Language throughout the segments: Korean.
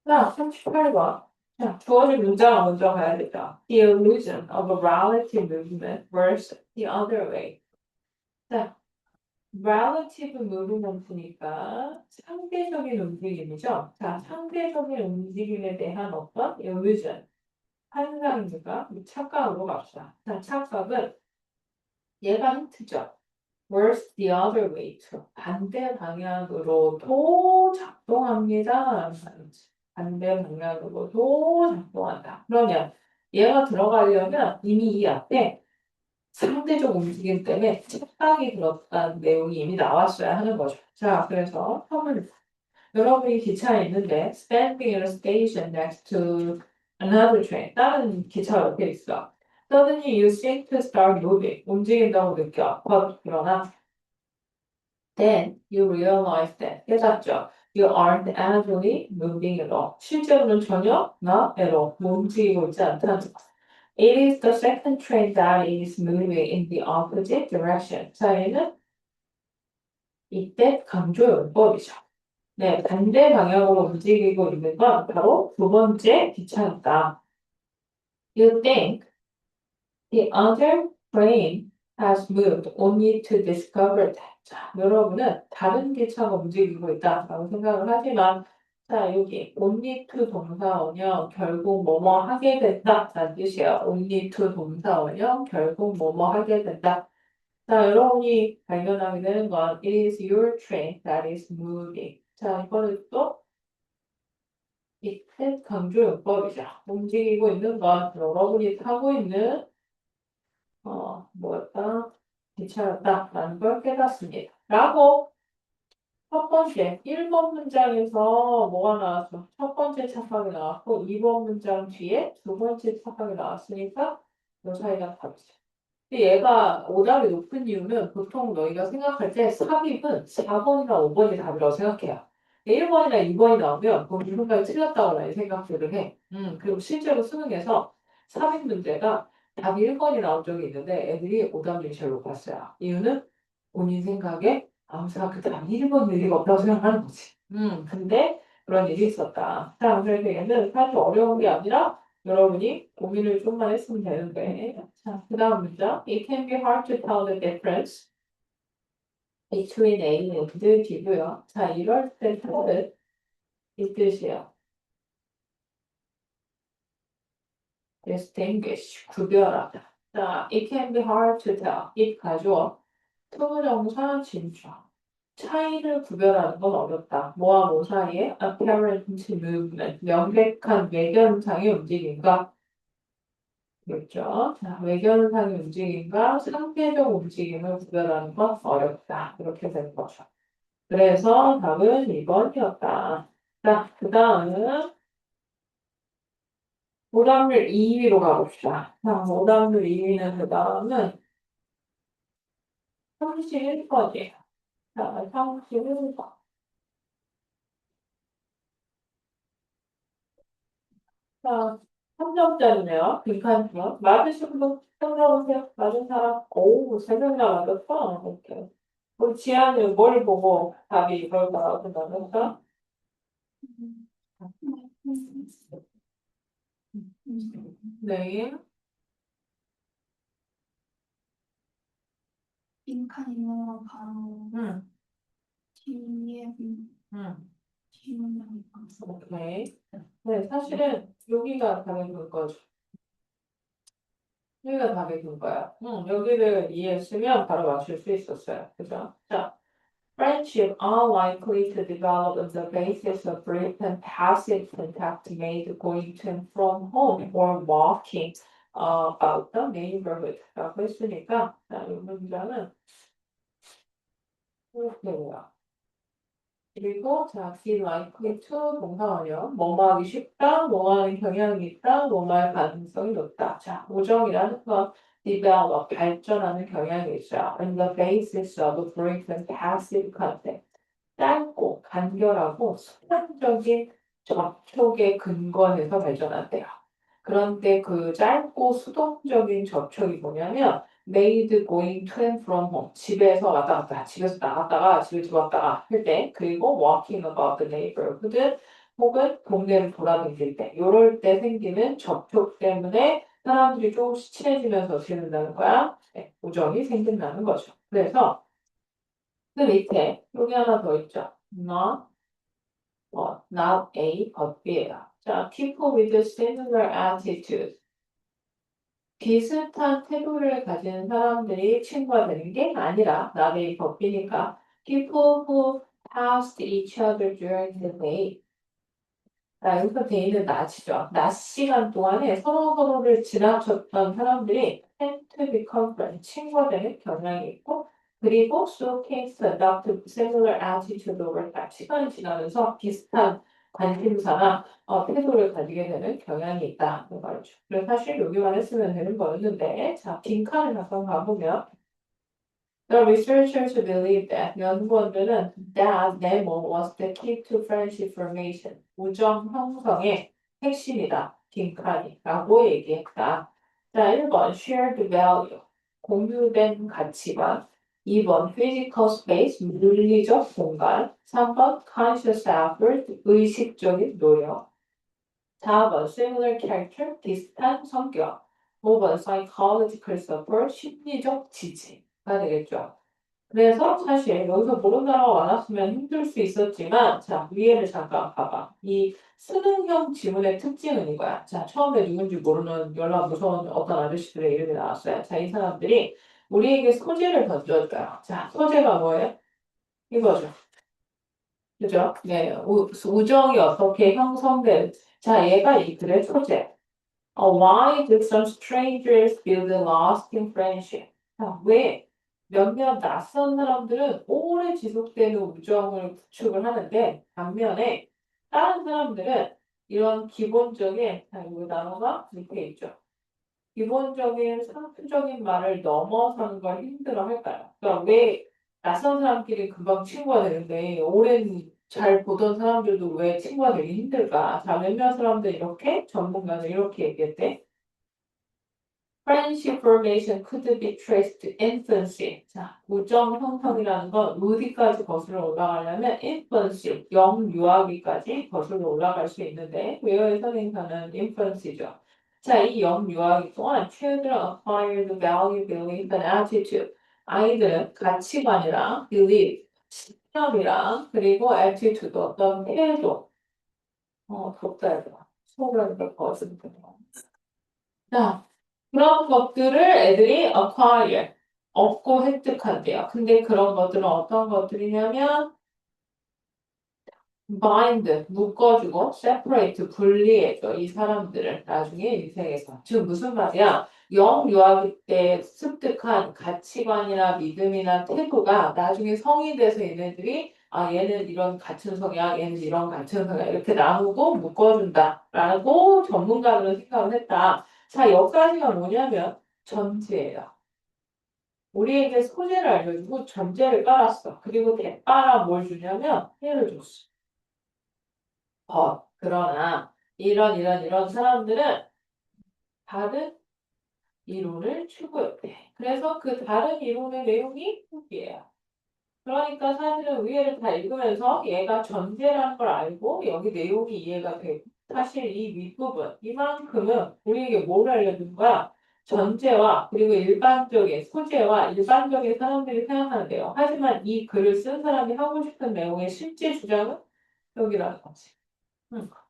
자, 38번. 자, 주어진 문장을 먼저 봐야겠다. The illusion of a relative movement versus the other way. 자, relative movement니까 상대적인 움직임이죠. 자, 상대적인 움직임에 대한 어떤 illusion, 환상인가? 착각으로 갑시다. 자, 착각은 얘가 힌트죠. Worse the other way too. 반대 방향으로도 작동합니다. 반대 방향으로도 작동한다. 그러면 얘가 들어가려면 이미 이 앞에 상대적 움직임 때문에 착각이 들었다는 내용이 이미 나왔어야 하는 거죠. 자, 그래서 처음은 여러분이 기차에 있는데 standing in a station next to another train. 다른 기차가 옆에 있어. Suddenly you seem to start moving. 움직인다고 느껴. 그러나 then you realize that 깨닫죠. You aren't actually moving at all. 실제로는 전혀 not at all. 움직이고 있지 않다는 거. It is the second train that is moving in the opposite direction. 자, 얘는 이때 강조 용법이죠. 네, 반대 방향으로 움직이고 있는 건 바로 두 번째 기차입니다. You think the other train has moved only to discover that. 자, 여러분은 다른 기차가 움직이고 있다라고 생각을 하지만, 자, 여기 only to 동사원형 결국 뭐뭐 하게 된다라는 뜻이에요. only to 동사원형 결국 뭐뭐 하게 된다. 자, 여러분이 발견하게 되는 건 it is your train that is moving. 자, 이거는 또 이때 강조 용법이죠. 움직이고 있는 건 여러분이 타고 있는 뭐였다? 기차였다라는 걸 깨닫습니다. 라고 첫 번째 1번 문장에서 뭐가 나왔어? 첫 번째 착각이 나왔고 2번 문장 뒤에 두 번째 착각이 나왔으니까 이 사이가 답이죠. 근데 얘가 오답이 높은 이유는 보통 너희가 생각할 때 삽입은 4번이나 5번이 답이라고 생각해요. 1번이나 2번이 나오면 그럼 이 생각이 틀렸다고 많이 생각들을 해. 그리고 실제로 수능에서 삽입 문제가 답 1번이 나온 적이 있는데 애들이 오답률이 제일 높았어요. 이유는 본인 생각에 아무사 그 답 1번일 리가 없다고 생각하는 거지. 근데 그런 일이 있었다. 자, 그래서 얘는 사실 어려운 게 아니라 여러분이 고민을 좀만 했으면 되는데. 자, 그 다음 문장. It can be hard to tell the difference between A and B고요. 자, 이럴 때 뜻은 이 뜻이에요. distinguish, 구별하다. 자, it can be hard to tell. it 가죠. 투부정사 진주. 차이를 구별하는 건 어렵다. 뭐와 뭐 사이에 apparent movement, 명백한 외견상의 움직임과 그렇죠. 자, 외견상의 움직임과 상대적 움직임을 구별하는 건 어렵다. 이렇게 되는 거죠. 그래서 답은 2번이었다. 자, 그 다음 오답률 2위로 가봅시다. 자, 오답률 2위는 그 다음은 31번이에요. 자, 31번. 자, 3점짜리네요. 빈칸이요. 맞으신 분, 손들어보세요. 맞은 사람. 오, 3명 다 맞았어. 이렇게. 우리 지안은 뭘 보고 답이 이걸 거라고 생각했어? 네. 빈칸이면 바로 응, 뒤에 응. 뒷문장이 오케이. 네, 사실은 여기가 답이 될 거죠. 여기가 답이 될 거야. 여기를 이해했으면 바로 맞출 수 있었어요. 그죠? 자, friendship are likely to develop on the basis of brief and passive contact made going to and from home or walking about the neighborhood. 라고 했으니까, 자, 이 문장은 이렇게 돼요. 그리고 자, be likely to 동사원형 뭐뭐 하기 쉽다, 뭐뭐 하는 경향이 있다, 뭐뭐 할 가능성이 높다. 자, 오정이라는 건 develop, 발전하는 경향이 있어요. On the basis of brief and passive contact. 짧고 간결하고 수평적인 접촉에 근거해서 발전한대요. 그런데 그 짧고 수동적인 접촉이 뭐냐면 made going to and from home 집에서 왔다 갔다 집에서 나갔다가 집에 들어왔다가 할 때 그리고 walking about the neighborhood 혹은 동네를 돌아다닐 때, 요럴 때 생기는 접촉 때문에 사람들이 조금씩 친해지면서 지낸다는 거야. 네, 우정이 생긴다는 거죠. 그래서 그 밑에 여기 하나 더 있죠. not A, but B예요. 자, people with similar attitude. 비슷한 태도를 가진 사람들이 친구가 되는 게 아니라 not A, but B니까 people who passed each other during the day. 자, 여기서 데이는 낮이죠. 낮 시간 동안에 서로를 지나쳤던 사람들이 tend to become friends, 친구가 되는 경향이 있고, 그리고 showcase adopt similar attitude over time. 시간이 지나면서 비슷한 관심사나 태도를 가지게 되는 경향이 있다. 그 말이죠. 그래서 사실 여기만 했으면 되는 거였는데, 자, 빈칸을 잠깐 가보면, The researchers believe that 연구원들은 that Nemo was the key to friendship formation. 우정 형성의 핵심이다. 딩칸이라고 얘기했다. 자, 1번 shared value. 공유된 가치관. 2번 physical space. 물리적 공간. 3번 conscious effort. 의식적인 노력. 4번 similar character. 비슷한 성격. 5번 psychological support. 심리적 지지가 되겠죠. 그래서 사실 여기서 모른다라고 안 왔으면 힘들 수 있었지만, 자, 위에를 잠깐 봐봐. 이 수능형 지문의 특징은 이거야. 자, 처음에 누군지 모르는 연락 무서운 어떤 아저씨들의 이름이 나왔어요. 자, 이 사람들이 우리에게 소재를 던져줘요. 자, 소재가 뭐예요? 이거죠. 그죠? 네, 우정이 어떻게 형성된, 자, 얘가 이 글의 소재. Why do some strangers build a lasting friendship? 자, 왜 몇몇 낯선 사람들은 오래 지속되는 우정을 구축을 하는데 반면에 다른 사람들은 이런 기본적인 자, 이 단어가 밑에 있죠. 기본적인 상투적인 말을 넘어서는 걸 힘들어 할까요? 그러니까 왜 낯선 사람끼리 금방 친구가 되는데 오랜 잘 보던 사람들도 왜 친구가 되기 힘들까? 자, 몇몇 사람들 이렇게 전문가는 이렇게 얘기했대. Friendship formation could be traced to infancy. 자, 우정 형성이라는 건 어디까지 거슬러 올라가려면 infancy, 영유아기까지 거슬러 올라갈 수 있는데 외어의 선행사는 infancy죠. 자, 이 영유아기 동안 children acquire the value, belief, and attitude. 아이들은 가치관이랑 belief, 신념이랑 그리고 attitude, 어떤 태도, 덥다 이거. 속을 벗은 거. 자, 그런 것들을 애들이 acquire, 얻고 획득한대요. 근데 그런 것들은 어떤 것들이냐면 bind, 묶어주고 separate, 분리해줘. 이 사람들을 나중에 인생에서. 즉 무슨 말이야? 영유아기 때 습득한 가치관이나 믿음이나 태도가 나중에 성이 돼서 얘네들이 얘는 이런 같은 성이야, 얘는 이런 같은 성이야 이렇게 나누고 묶어준다라고 전문가들은 생각을 했다. 자, 여기까지가 뭐냐면 전제예요. 우리에게 소재를 알려주고 전제를 깔았어. 그리고 대가라 뭘 주냐면 해를 줬어. 그러나 이런 사람들은 다른 이론을 추구했대. 그래서 그 다른 이론의 내용이 후기예요. 그러니까 사실은 위에를 다 읽으면서 얘가 전제라는 걸 알고 여기 내용이 이해가 되고 사실 이 윗부분 이만큼은 우리에게 뭘 알려준 거야? 전제와 그리고 일반적인 소재와 일반적인 사람들이 생각하는데요. 하지만 이 글을 쓴 사람이 하고 싶은 내용의 실제 주장은 여기라는 거지.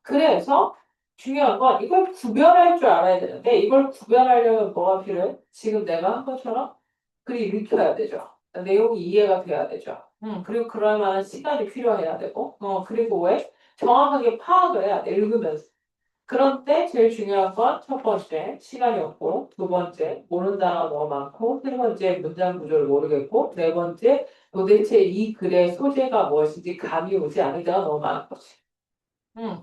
그래서 중요한 건 이걸 구별할 줄 알아야 되는데 이걸 구별하려면 뭐가 필요해? 지금 내가 한 것처럼 글이 읽혀야 되죠. 내용이 이해가 돼야 되죠. 그리고 그럴 만한 시간이 필요해야 되고, 그리고 왜? 정확하게 파악을 해야 돼, 읽으면서. 그런데 제일 중요한 건 첫 번째, 시간이 없고, 두 번째, 모르는 단어가 너무 많고, 세 번째, 문장 구조를 모르겠고, 네 번째, 도대체 이 글의 소재가 무엇인지 감이 오지 않을 때가 너무 많은 거지.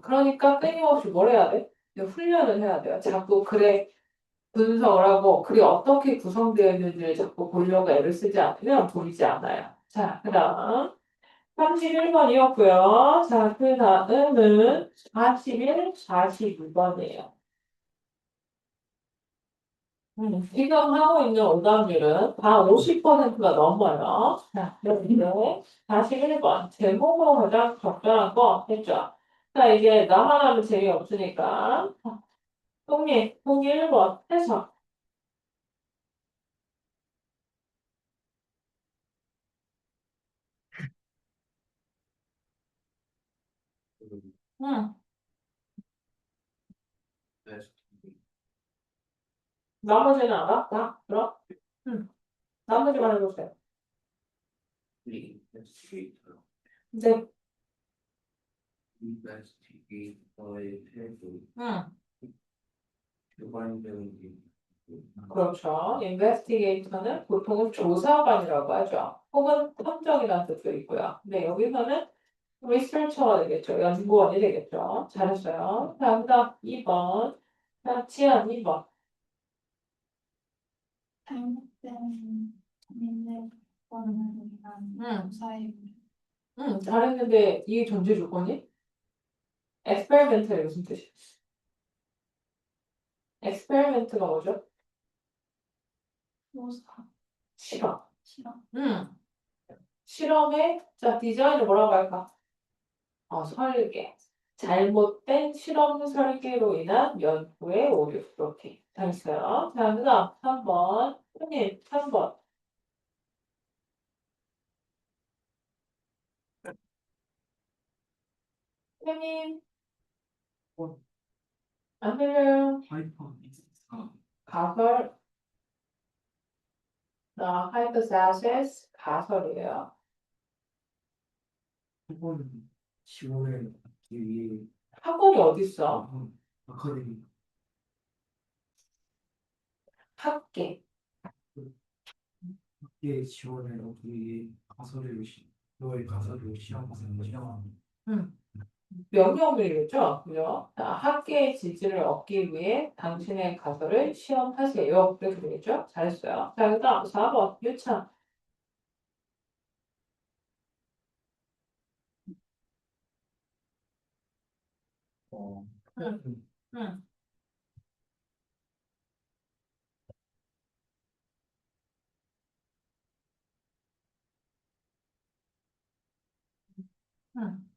그러니까 끊임없이 뭘 해야 돼? 훈련을 해야 돼요. 자꾸 글의 분석을 하고 글이 어떻게 구성되어 있는지를 자꾸 보려고 애를 쓰지 않으면 보이지 않아요. 자, 그 다음 31번이었고요. 자, 그 다음은 41, 42번이에요. 지금 하고 있는 오답률은 다 50%가 넘어요. 자, 그런데 41번 제목으로 가장 적절한 거 했죠. 자, 이제 나만 하면 재미없으니까. 동의 1번 해서. 응, 나머지는 알아? 나? 그럼? 응, 나머지만 해보세요. 네, 응, 그렇죠. investigator는 보통은 조사관이라고 하죠. 혹은 탐정이라는 뜻도 있고요. 근데 여기서는 researcher가 되겠죠. 연구원이 되겠죠. 잘했어요. 자, 그다음 2번. 자, 지안 2번. 잘못된 정인의 권한을 위한 조사의 잘했는데 이게 전제 조건이? experiment가 무슨 뜻이야? experiment가 뭐죠? 조사 실험. 실험 실험의 자 디자인을 뭐라고 할까? 설계. 잘못된 실험 설계로 인한 연구의 오류. 이렇게 잘했어요. 자, 그다음 3번. 손님 3번. 손님 안 들려요. 가설. hypothesis 가설이에요. 학원이 어디 있어? 학계. 음. 명령문이겠죠? 그죠? 자, 학계의 지지를 얻기 위해 당신의 가설을 시험하세요. 그렇게 되겠죠? 잘했어요. 자, 그다음 4번 유창. 응, 응, 응.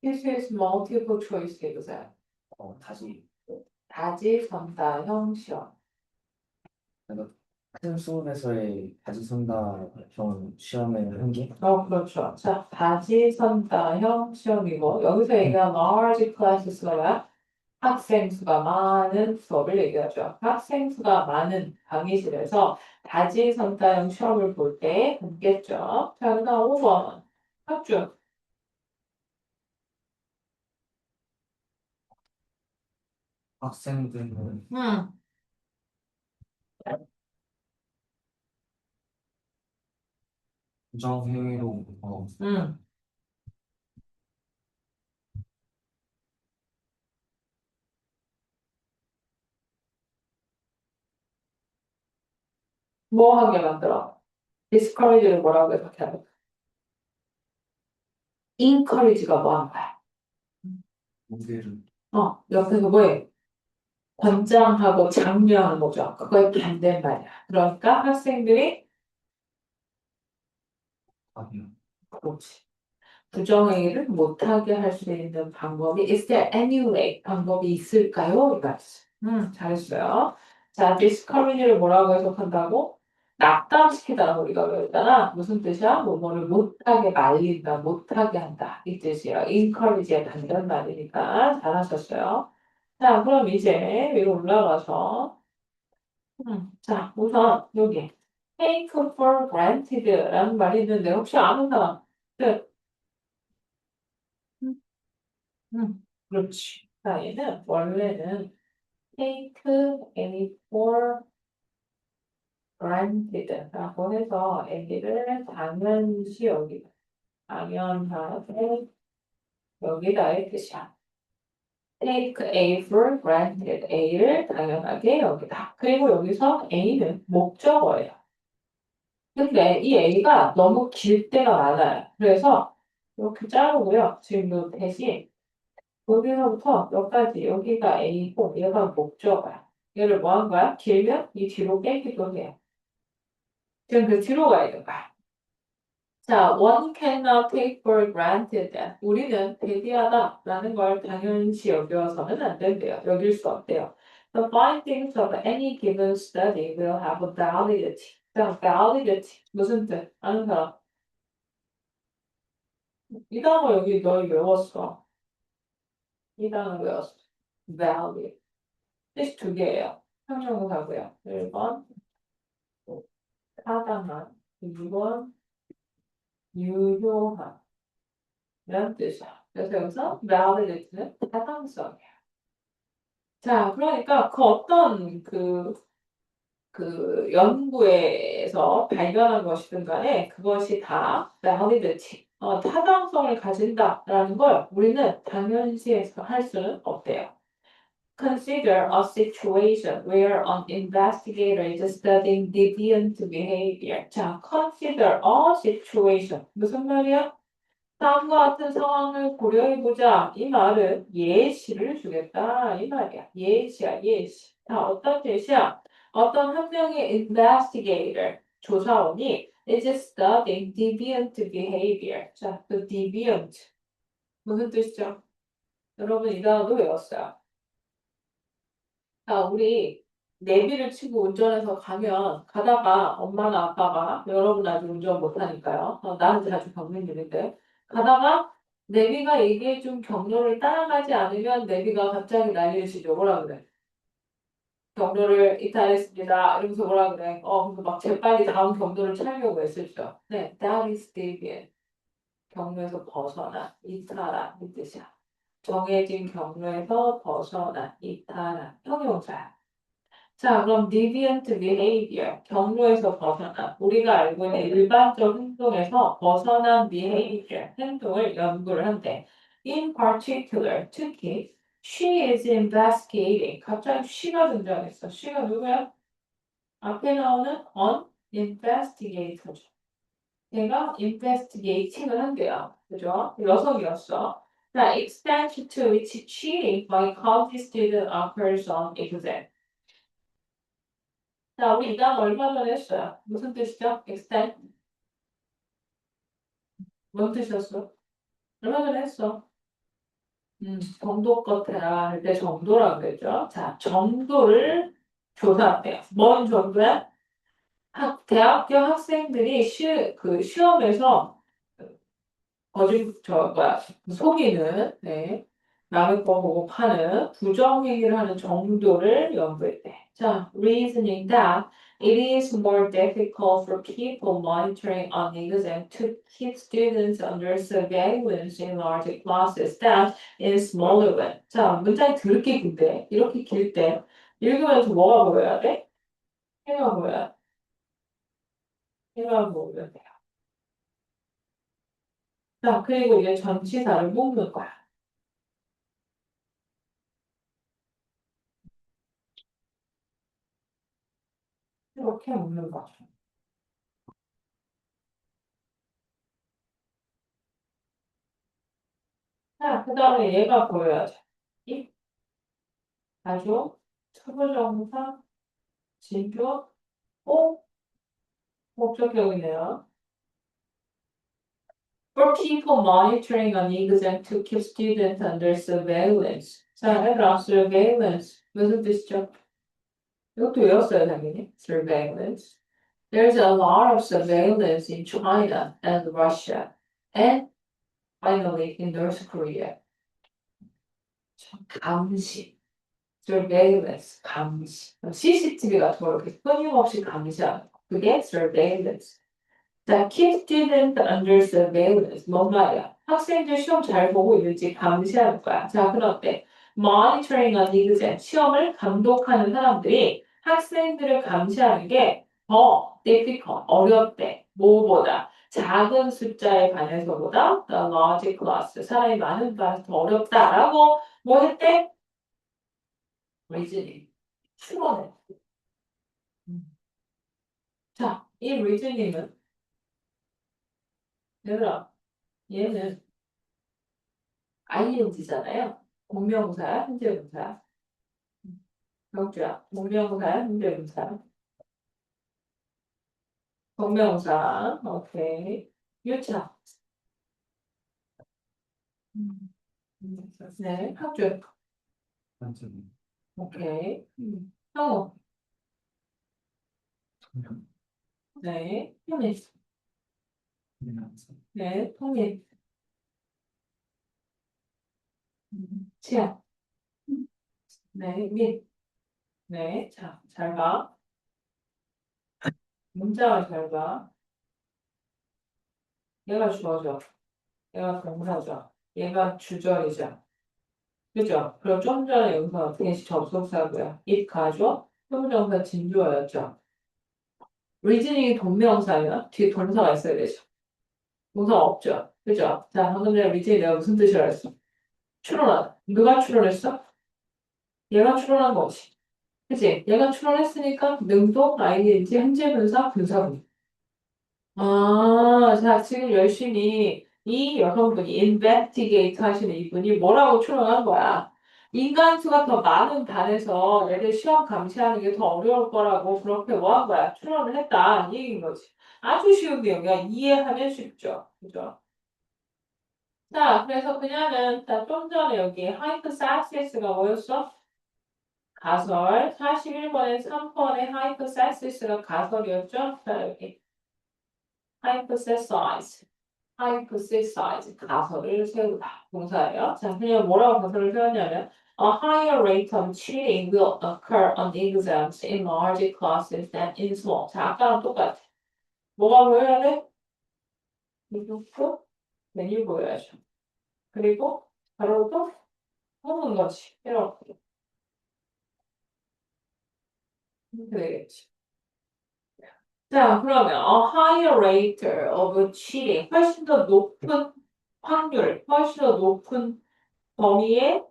This is multiple choice exam. 다지선다형 시험. 큰 수업에서의 다지선다형 시험을 한 게? 그렇죠. 자, 다지선다형 시험이고 여기서 얘기한 large classes가 뭐야? 학생 수가 많은 수업을 얘기하죠. 학생 수가 많은 강의실에서 다지선다형 시험을 볼 때 보겠죠. 자, 그다음 5번. 학주. 학생들은 응, 부정행위로 응. 뭐 하게 만들어? discourage를 뭐라고 해석해야 돼? encourage가 뭐 하는 거야? 무게를 옆에서 뭐해? 권장하고 장려하는 거죠. 그거의 반대말이야. 그러니까 학생들이 하며 그렇지. 부정행위를 못하게 할 수 있는 방법이 is there any way 방법이 있을까요? 이거지. 잘했어요. 자, discourage를 뭐라고 해석한다고? 낙담시키다라고 우리가 배웠잖아. 무슨 뜻이야? 뭐뭐를 못하게 말린다, 못하게 한다 이 뜻이에요. encourage의 반대말이니까 잘하셨어요. 자, 그럼 이제 위로 올라가서 자, 우선 여기 take for granted라는 말이 있는데 혹시 아는 사람? 네. 그렇지. 자, 얘는 원래는 take any for granted라고 해서 A를 당연시 여기다. 당연하게 여기다의 뜻이야. take A for granted. A를 당연하게 여기다. 그리고 여기서 A는 목적어예요. 근데 이 A가 너무 길 때가 많아요. 그래서 이렇게 자르고요. 지금도 대신 여기서부터 여기까지 여기가 A고 얘가 목적어야. 얘를 뭐 한 거야? 길면 이 뒤로 빼기도 해요. 지금 그 뒤로 가야 돼. 자, one cannot take for granted that 우리는 대비하다라는 걸 당연시 여겨서는 안 된대요. 여길 수 없대요. The findings of any given study will have a validity. 자, validity 무슨 뜻? 아는 사람? 이 단어 여기 너 외웠어. 이 단어 외웠어. value. 뜻이 두 개예요. 형용사고요. 1번 타당한, 2번 유효한 이런 뜻이야. 그래서 여기서 validity는 타당성이야. 자, 그러니까 그 어떤 그 연구에서 발견한 것이든 간에 그것이 다 validity, 타당성을 가진다라는 걸 우리는 당연시해서 할 수는 없대요. Consider a situation where an investigator is studying deviant behavior. 자, consider a situation. 무슨 말이야? 다음과 같은 상황을 고려해보자. 이 말은 예시를 주겠다. 이 말이야. 예시야, 예시. 자, 어떤 예시야? 어떤 한 명의 investigator, 조사원이 is studying deviant behavior. 자, 그 deviant. 무슨 뜻이죠? 여러분 이 단어도 외웠어요. 자, 우리 내비를 치고 운전해서 가다가 엄마나 아빠가 여러분 아직 운전 못하니까요. 나는 자주 겪는 일인데 가다가 내비가 얘기해준 경로를 따라가지 않으면 내비가 갑자기 난리를 치죠. 뭐라 그래? 경로를 이탈했습니다. 이러면서 뭐라 그래? 그래서 막 재빨리 다음 경로를 찾으려고 애쓰죠. 네, that is deviant. 경로에서 벗어나, 이탈한 이 뜻이야. 정해진 경로에서 벗어나, 이탈한 형용사야. 자, 그럼 deviant behavior, 경로에서 벗어난, 우리가 알고 있는 일반적 행동에서 벗어난 behavior, 행동을 연구를 한대. In particular, 특히, she is investigating. 갑자기 she가 등장했어. she가 누구야? 앞에 나오는 on investigator죠. 걔가 investigating을 한대요. 그죠? 여성이었어. 자, extent to which cheating by college student occurs on exam. 자, 우리 이 단어 얼마 전에 했어요. 무슨 뜻이죠? extend. 뭔 뜻이었어? 얼마 전에 했어. 정도껏 해라 할 때 정도라고 그랬죠. 자, 정도를 조사해요. 뭔 정도야? 대학교 학생들이 시험에서 속이는, 네, 남의 거 보고 파는 부정행위를 하는 정도를 연구했대. 자, reasoning that it is more difficult for people monitoring an exam to keep students under surveillance in large classes than in smaller ones. 자, 문장이 더럽게 긴데, 이렇게 길 때, 읽으면서 뭐가 보여야 돼? 해가 보여야 돼. 해가 보여야 돼. 자, 그리고 이제 전치사를 뽑는 거야. 이렇게 묶는 거죠. 자, 그 다음에 얘가 보여야죠. 이 가족, 투부정사, 진표, 꼭 목적격이네요. For people monitoring an exam to keep students under surveillance. 자, 얘들아, surveillance. 무슨 뜻이죠? 이것도 외웠어요, 당연히. surveillance. There's a lot of surveillance in China and Russia. And finally, in North Korea. 감시. surveillance, 감시. CCTV 같은 걸 이렇게 끊임없이 감시하는 거. 그게 surveillance. 자, keep students under surveillance. 뭔 말이야? 학생들 시험 잘 보고 있는지 감시하는 거야. 자, 그런데 monitoring an exam, 시험을 감독하는 사람들이 학생들을 감시하는 게 더 difficult, 어렵대. 뭐보다? 작은 숫자에 반해서보다 the large class, 사람이 많은 반에서 더 어렵다라고 뭐 했대? reasoning. 추론해. 자, 이 reasoning은 얘들아, 얘는 ing잖아요. 공명사야, 현재분사야. 명주야, 공명사야, 현재분사야. 동명사. 오케이. 유차. 네, 학교. 한쪽이 오케이. 형우. 통영, 네, 현일. 민항선, 네, 통일. 치아. 네, 민. 네, 자, 잘 봐. 문장을 잘 봐. 얘가 주어져. 얘가 동사죠. 얘가 주절이죠. 그죠? 그럼 좀 전에 여기서 어떻게 접속사고요? 입 가죠? 표정사 진주어였죠. 리즈닝이 동명사면 뒤에 동사가 있어야 되죠. 동사가 없죠. 그죠? 자, 방금 전에 리즈닝 내가 무슨 뜻이라 했어? 추론한. 누가 추론했어? 얘가 추론한 거지. 그치? 얘가 추론했으니까 능동, ing, 현재 분사, 분사분. 아, 자, 지금 열심히 이 여성분이 investigate 하시는 이분이 뭐라고 추론한 거야? 인간수가 더 많은 반에서 애들 시험 감시하는 게 더 어려울 거라고 그렇게 뭐 한 거야? 추론을 했다. 이 얘기인 거지. 아주 쉬운 내용이야. 이해하면 쉽죠. 그죠? 자, 그래서 그냥은, 자, 좀 전에 여기 hypothesis가 뭐였어? 가설. 41번에 3번에 hypothesis가 가설이었죠? 자, 여기. hypothesize. hypothesize 가설을 세우다 동사예요. 자, 그냥 뭐라고 가설을 세웠냐면 a higher rate of cheating will occur on exams in large classes than in small. 자, 아까랑 똑같아. 뭐가 보여야 돼? 이렇게 메뉴 보여야죠. 그리고 바로도 뽑는 거지. 이렇게. 이렇게 되겠지. 자, 그러면 a higher rate of cheating 훨씬 더 높은 확률, 훨씬 더 높은 범위의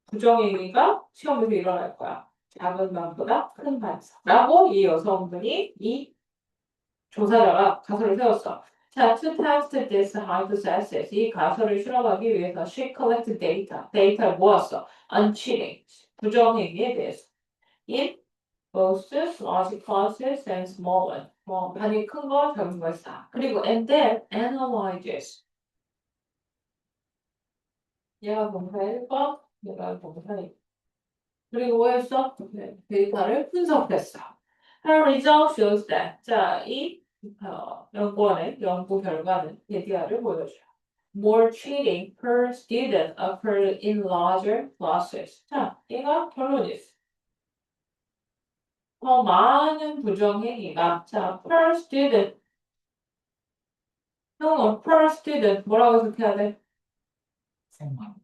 부정행위가 시험에서 일어날 거야. 작은 반보다 큰 반사. 라고 이 여성분이 이 조사자가 가설을 세웠어. 자, to test this hypothesis, 이 가설을 실험하기 위해서 she collected data, 데이터를 모았어. on cheating, 부정행위에 대해서. in both large classes and small one. 뭐, 반이 큰 거, 작은 거 다. 그리고 and then analyzes. 얘가 동사 1번, 얘가 동사 2번. 그리고 뭐 했어? 네, 데이터를 분석했어. Her result shows that. 자, 이 연구원의 연구 결과는 데이터를 보여줘요. More cheating per student occurred in larger classes. 자, 얘가 결론이었어. 더 많은 부정행위가 자, per student. 형은 per student 뭐라고 해석해야 돼? 생활,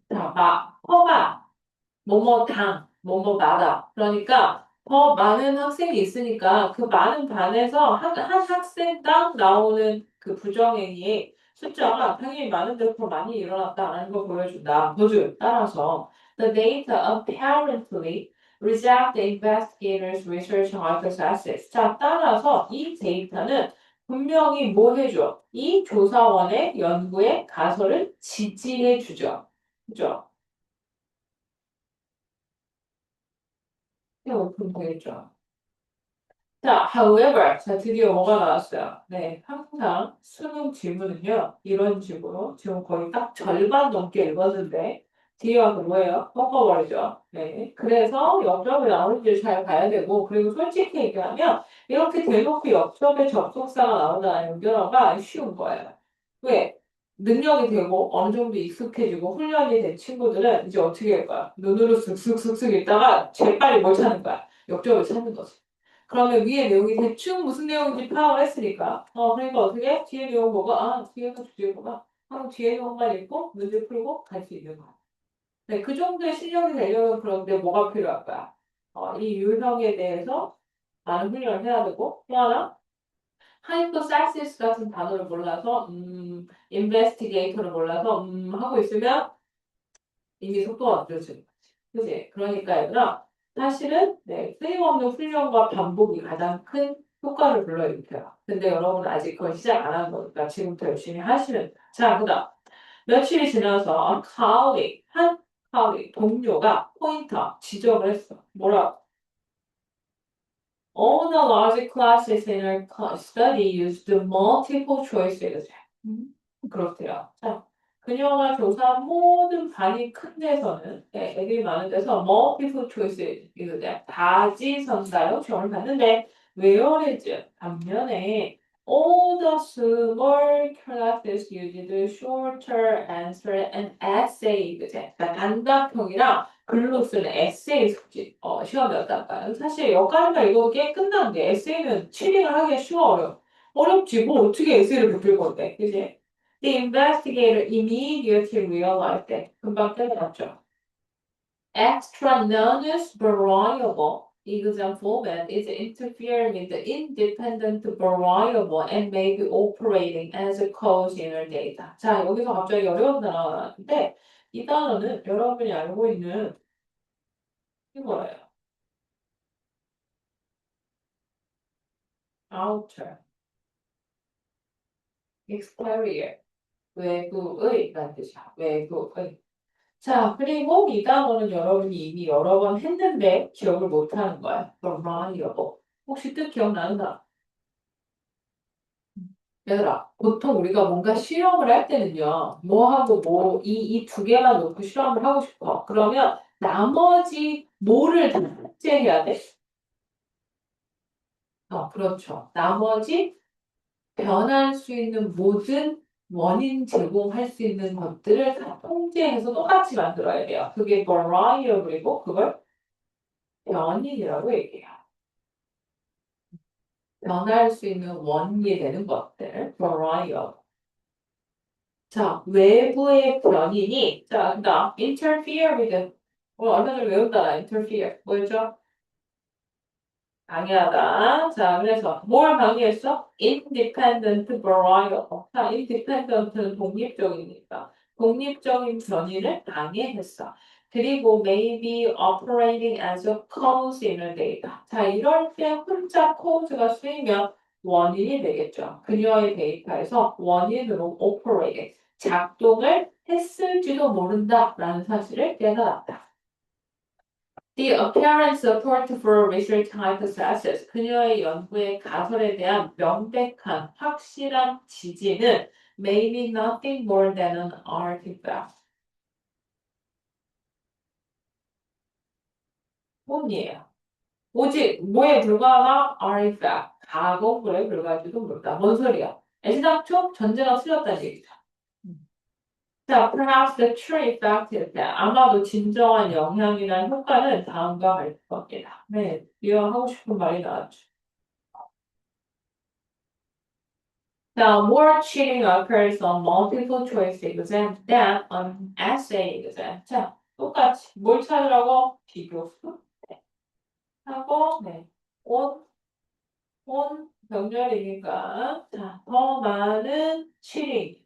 자, 퍼가 뭐뭐당, 뭐뭐마다. 그러니까 더 많은 학생이 있으니까 그 많은 반에서 한 학생당 나오는 그 부정행위의 숫자가 당연히 많은데 더 많이 일어났다는 걸 보여준다. 도주 따라서 the data apparently reject the investigators' research hypothesis. 자, 따라서 이 데이터는 분명히 뭐 해줘? 이 조사원의 연구의 가설을 지지해 주죠. 그죠? 그럼 되겠죠. 자, however, 자, 드디어 뭐가 나왔어요? 네, 항상 수능 질문은요, 이런 식으로, 지금 거의 딱 절반 넘게 읽었는데, 뒤에 와서 뭐예요? 꺾어버리죠. 네, 그래서 역접이 나오는지 잘 봐야 되고, 그리고 솔직히 얘기하면, 이렇게 대놓고 역접에 접속사가 나온다는 연결어가 쉬운 거예요. 왜? 능력이 되고, 어느 정도 익숙해지고, 훈련이 된 친구들은 이제 어떻게 할 거야? 눈으로 슥슥슥슥 읽다가 재빨리 뭘 찾는 거야? 역접을 찾는 거지. 그러면 위에 내용이 대충 무슨 내용인지 파악을 했으니까. 그러니까 어떻게? 뒤에 내용 보고, 아, 뒤에가 주제구나. 하고 뒤에 내용만 읽고, 문제 풀고 갈 수 있는 거야. 네, 그 정도의 실력이 되려면 그런데 뭐가 필요할 거야? 이 유형에 대해서 많은 훈련을 해야 되고, 또 하나, hypothesis 같은 단어를 몰라서, investigator를 몰라서, 하고 있으면 이미 속도가 늦어지는 거지. 그지? 그러니까 얘들아, 사실은 네, 끊임없는 훈련과 반복이 가장 큰 효과를 불러일으켜요. 근데 여러분 아직 그건 시작 안 한 거니까 지금부터 열심히 하시면 돼요. 자, 그다음 며칠이 지나서 한 colleague, 동료가 포인터 지적을 했어. 뭐라고? all the large classes in our study used multiple choice exam. 그렇대요. 자, 그녀가 조사한 모든 반이 큰 데서는, 네, 애들이 많은 데서 multiple choice exam, 다지선다형 시험을 봤는데, whereas 반면에 all the small classes used shorter answer and essay exam. 그러니까 단답형이랑 글로 쓰는 에세이 숙지, 시험이었다니까요. 사실 여기까지만 읽어도 꽤 끝났는데, 에세이는 치링을 하기가 쉬워, 어렵지. 뭐 어떻게 에세이를 붙일 건데, 그지? The investigator immediately realized that, 금방 깨달았죠. Extra non-use variable exam format is interfering with the independent variable and may be operating as a cause in our data. 자, 여기서 갑자기 어려운 단어가 나왔는데, 이 단어는 여러분이 알고 있는 이거예요. outer, exterior, 외부의라는 뜻이야. 외부의. 자, 그리고 이 단어는 여러분이 이미 여러 번 했는데 기억을 못 하는 거야. variable. 혹시 뜻 기억나는가? 얘들아, 보통 우리가 뭔가 실험을 할 때는요, 뭐하고 뭐, 이 두 개만 놓고 실험을 하고 싶어. 그러면 나머지 뭐를 다 삭제해야 돼? 그렇죠. 나머지 변할 수 있는 모든 원인 제공할 수 있는 것들을 다 통제해서 똑같이 만들어야 돼요. 그게 variable이고 그걸 변인이라고 얘기해요. 변할 수 있는 원인이 되는 것들, variable. 자, 외부의 변인이, 자, 그다음 interfere with, 얼마 전에 외웠다, interfere. 뭐였죠? 방해하다. 자, 그래서 뭘 방해했어? Independent variable. 자, independent는 독립적이니까. 독립적인 변이를 방해했어. 그리고 maybe operating as a cause in a data. 자, 이럴 때 혼자 cause가 쓰이면 원인이 되겠죠. 그녀의 데이터에서 원인으로 operate, 작동을 했을지도 모른다라는 사실을 깨달았다. The apparent support for research hypothesis. 그녀의 연구의 가설에 대한 명백한, 확실한 지지는 maybe nothing more than an artifact. 뿐이에요. 오직 뭐에 불과하나? artifact. 가공물에 불과할지도 모른다. 뭔 소리야? 애시당초 전제가 틀렸다는 얘기죠. 자, perhaps the true effect is that 아마도 진정한 영향이나 효과는 다음과 같을 겁니다. 네, 이어 하고 싶은 말이 나왔죠. Now, more cheating occurs on multiple choice exam than on essay exam. 자, 똑같이 뭘 찾으라고? 비교수 하고, 네, 온 병렬이니까, 자, 더 많은 cheating,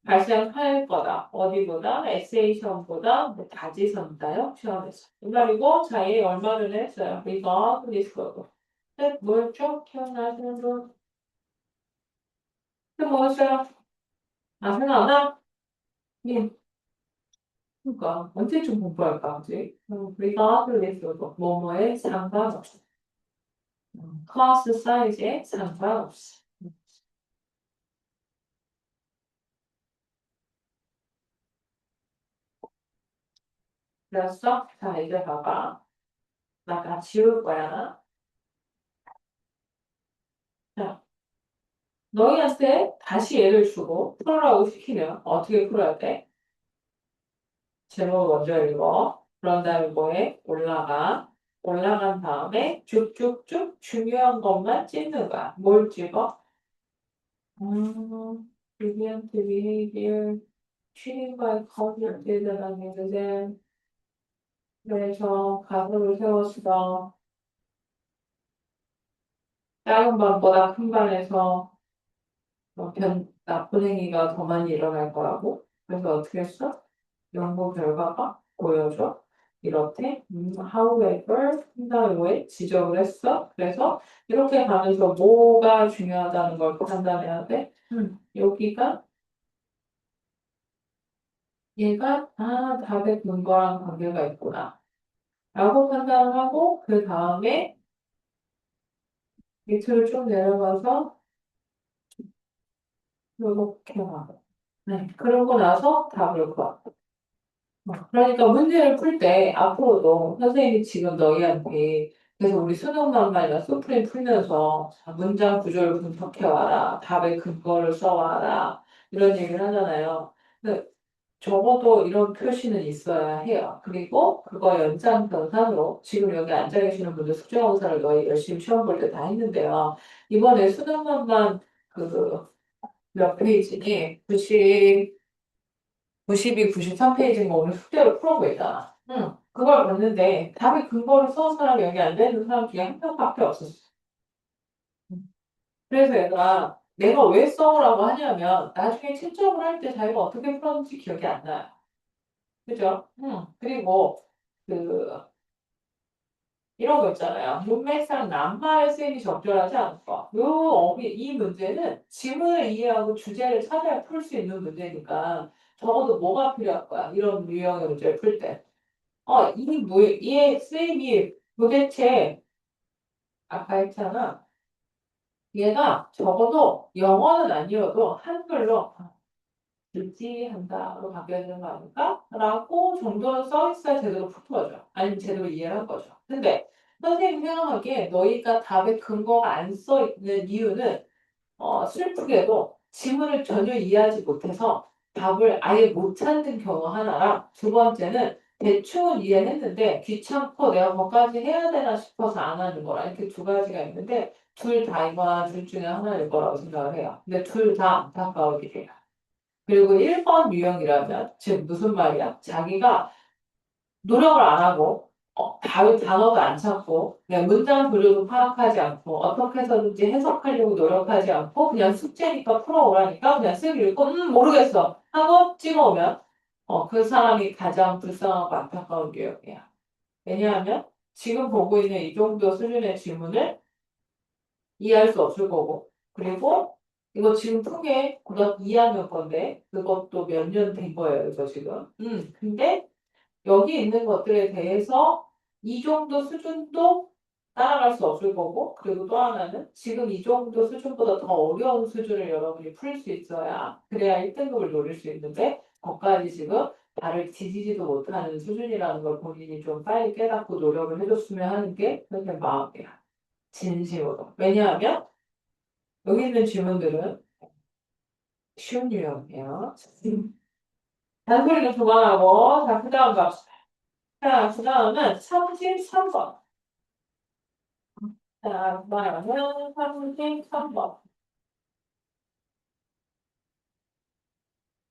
발생할 거다. 어디보다? 에세이 시험보다 뭐 다지선다요? 시험에서. 이 말이고, 자, 얘 얼마 전에 했어요. 이거, 리스크고. 뭘 좀 기억나시는 분? 뭐였어요? 생각나? 예. 그러니까 언제쯤 공부할까, 그지? 우리가 그래서 뭐뭐에 상관없어. 클래스 사이즈에 상관없어. 그랬어? 자, 이제 봐봐. 나 다 지울 거야. 자, 너희한테 다시 얘를 주고 풀으라고 시키면 어떻게 풀어야 돼? 제목 먼저 읽어. 그런 다음에 뭐해? 올라가. 올라간 다음에 쭉쭉쭉 중요한 것만 찍는 거야. 뭘 찍어? deviant behavior, 취임과 거절 대단하게 그래서 가설을 세웠어. 작은 반보다 큰 반에서 나쁜 행위가 더 많이 일어날 거라고. 그래서 어떻게 했어? 연구 결과가 보여줘. 이렇게, however, 한 다음에 왜 지적을 했어? 그래서 이렇게 가면서 뭐가 중요하다는 걸 판단해야 돼? 여기가 얘가 답의 근거랑 관계가 있구나. 라고 판단을 하고 그 다음에 밑으로 쭉 내려가서 이렇게 하고. 네. 그러고 나서 답을 구하. 그러니까 문제를 풀 때 앞으로도 선생님이 지금 너희한테 그래서 우리 수능만반이나 소프림 풀면서 자, 문장 구조를 분석해와라, 답의 근거를 써와라 이런 얘기를 하잖아요. 근데 적어도 이런 표시는 있어야 해요. 그리고 그거 연장선상으로 지금 여기 앉아 계시는 분들 숙제검사를 너희 열심히 시험 볼 때 다 했는데요. 이번에 수능만반 그 몇 페이지니? 92, 93페이지인 거 오늘 숙제로 풀어보자. 응. 그걸 봤는데 답의 근거를 써온 사람이 여기 안 되는 사람 중에 한 명밖에 없었어. 응. 그래서 얘가 내가 왜 써오라고 하냐면 나중에 채점을 할 때 자기가 어떻게 풀었는지 기억이 안 나요. 그죠? 응. 그리고 그 이런 거 있잖아요. 문맥상 낱말 쓰임이 적절하지 않고 이 문제는 지문을 이해하고 주제를 찾아야 풀 수 있는 문제니까 적어도 뭐가 필요할 거야. 이런 유형의 문제를 풀 때. 이 쓰임이 도대체, 아까 했잖아. 얘가 적어도 영어는 아니어도 한글로 일지한다로 바뀌어야 되는 거 아닐까? 라고 정도는 써 있어야 제대로 풀어져. 아니면 제대로 이해를 한 거죠. 근데 선생님 생각하기에 너희가 답에 근거가 안 써 있는 이유는 슬프게도 지문을 전혀 이해하지 못해서 답을 아예 못 찾는 경우 하나랑 두 번째는 대충은 이해했는데 귀찮고 내가 뭐까지 해야 되나 싶어서 안 하는 거라 이렇게 두 가지가 있는데 둘 다이거나 둘 중에 하나일 거라고 생각을 해요. 근데 둘 다 안타까우게 돼요. 그리고 1번 유형이라면 즉 무슨 말이야? 자기가 노력을 안 하고 단어도 안 찾고 그냥 문장 구조도 파악하지 않고 어떻게 해서든지 해석하려고 노력하지 않고 그냥 숙제니까 풀어오라니까 그냥 쓱 읽고 모르겠어 하고 찍어오면 그 사람이 가장 불쌍하고 안타까운 유형이야. 왜냐하면 지금 보고 있는 이 정도 수준의 질문을 이해할 수 없을 거고 그리고 이거 지금 푼게 고등학교 2학년 건데 그것도 몇 년 된 거예요 이거 지금 근데 여기 있는 것들에 대해서 이 정도 수준도 따라갈 수 없을 거고, 그리고 또 하나는 지금 이 정도 수준보다 더 어려운 수준을 여러분이 풀 수 있어야 그래야 1등급을 노릴 수 있는데, 거기까지 지금 발을 디디지도 못하는 수준이라는 걸 본인이 좀 빨리 깨닫고 노력을 해줬으면 하는 게 선생님 마음이야. 진심으로. 왜냐하면 여기 있는 질문들은 쉬운 유형이에요. 단소리는 그만하고, 자, 그 다음 갑시다. 자, 그 다음은 33번. 자, 그다음은 33번.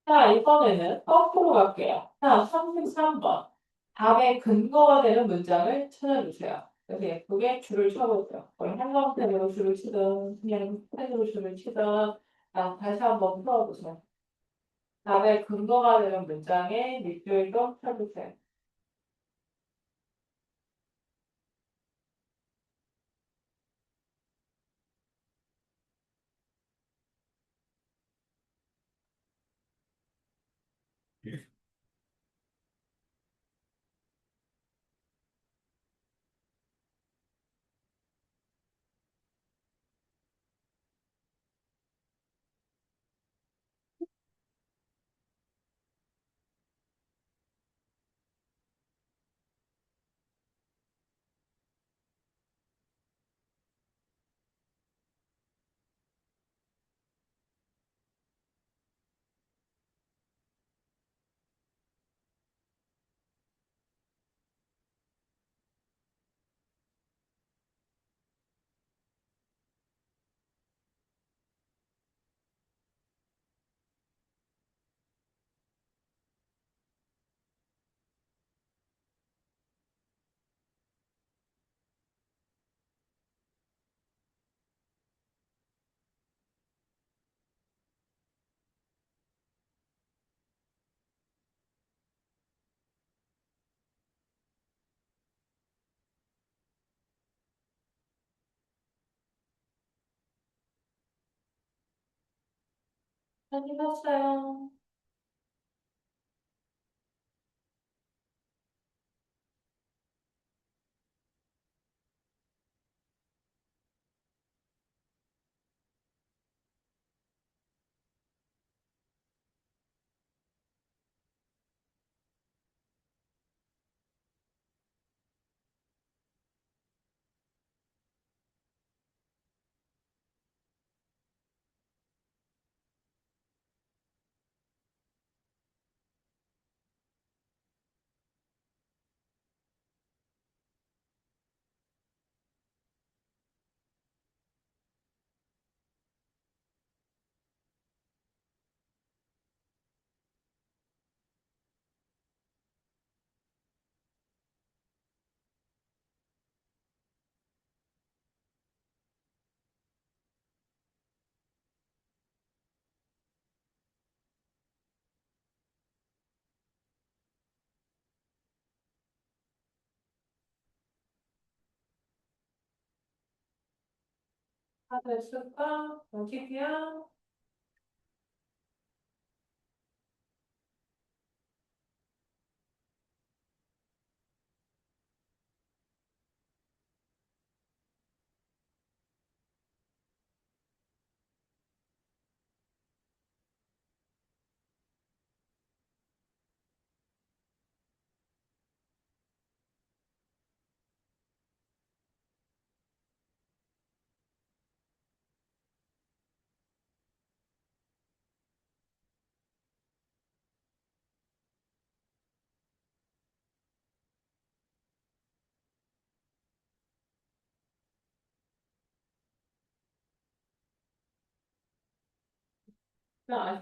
자, 이번에는 거꾸로 갈게요. 자, 33번. 답의 근거가 되는 문장을 찾아주세요. 그래서 예쁘게 줄을 쳐보세요. 거의 한가운데로 줄을 치든, 그냥 펜으로 줄을 치든, 자, 다시 한번 풀어보세요. 답의 근거가 되는 문장에 밑줄 좀 쳐주세요. 잘 읽었어요. 다 됐을까? 어디야?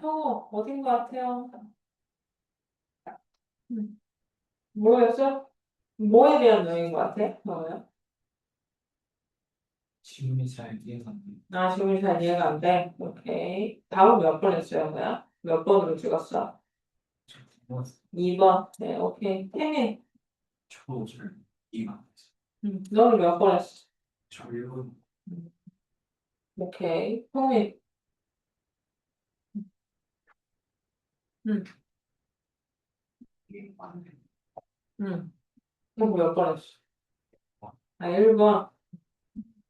형우 어딘 것 같아요? 모르겠어? 뭐에 대한 내용인 것 같아? 형우야? 질문이 잘 이해가 안 돼. 질문이 잘 이해가 안 돼? 오케이. 답은 몇 번 했어요, 뭐야? 몇 번으로 찍었어? 저 궁금해서 2번. 네, 오케이. 태민, 저도 잘 이해가 안 돼서 너는 몇 번 했어? 저 1번 음, 오케이. 형민, 응, 이해가 안 돼. 응. 너 몇 번 했어? 1번.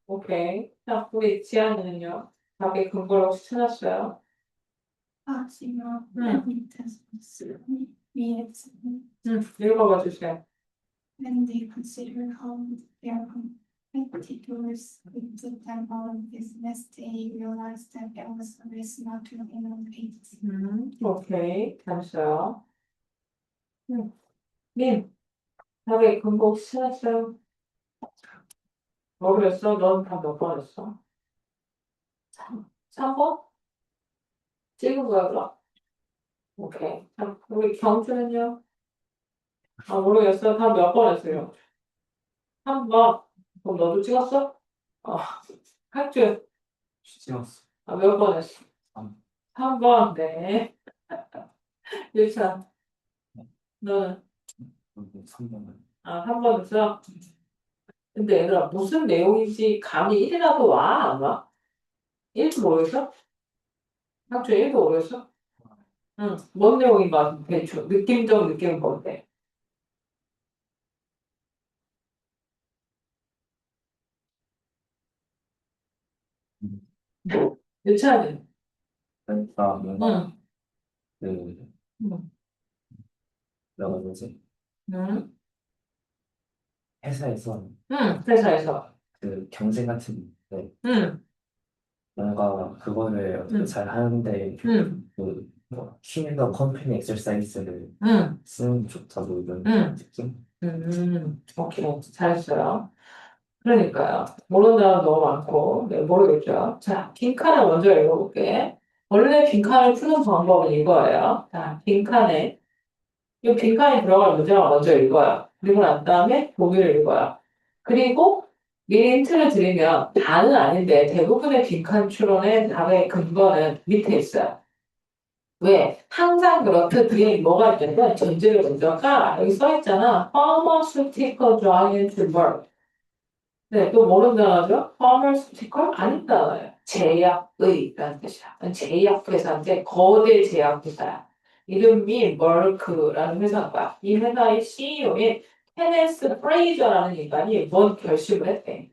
오케이. 자, 우리 지안이는요? 답의 근거를 혹시 찾았어요? 지금 응. 맨 밑에서 위에 읽어봐 주세요. when they consider how their competitors would put them out of business, they realized that there was a risk not to innovate. 오케이. 잘했어요. 님, 답의 근거 혹시 찾았어요? 뭐 그랬어? 넌 다 몇 번 했어? 3번? 찍은 거야, 그럼? 오케이. 자, 우리 경주는요? 모르겠어. 다 몇 번 했어요? 3번. 그럼 너도 찍었어? 어, 학주. 찍었어. 몇 번 했어? 3. 3번. 네. 유찬. 너는? 3번은 3번 했어? 근데 얘들아, 무슨 내용인지 감이 1이라도 와? 안 와? 1도 모르겠어? 학주 1도 모르겠어? 응. 뭔 내용인 것 같아? 대충. 느낌적 느낌은 뭔데? 유찬이. 그러니까 뭔가 응. 그 응. 뭐라 그러지? 응. 회사에서 회사에서. 그 경쟁 같은 데 응. 뭔가 그거를 어떻게 잘 하는데 응. 그뭐 킬더 컴퍼니 엑서사이즈를 응. 쓰는 게 좋다고 이런 느낌? 오케이. 잘했어요. 그러니까요. 모르는 단어 너무 많고, 네, 모르겠죠. 자, 빈칸을 먼저 읽어볼게. 원래 빈칸을 푸는 방법은 이거예요. 자, 빈칸에, 이 빈칸에 들어갈 문장을 먼저 읽어요. 그리고 난 다음에 보기를 읽어요. 그리고 미리 힌트를 드리면 다는 아닌데 대부분의 빈칸 추론의 답의 근거는 밑에 있어요. 왜? 항상 그렇듯 뒤에 뭐가 있냐면 전제를 먼저 깔아. 여기 써 있잖아. Pharmaceutical drug into work. 네, 또 모르는 단어죠? Pharmaceutical? 아닌 단어예요. 제약의라는 뜻이야. 제약회사인데 거대 제약회사야. 이름이 머크라는 회사인 거야. 이 회사의 CEO인 케네스 프레이저라는 인간이 뭔 결심을 했대.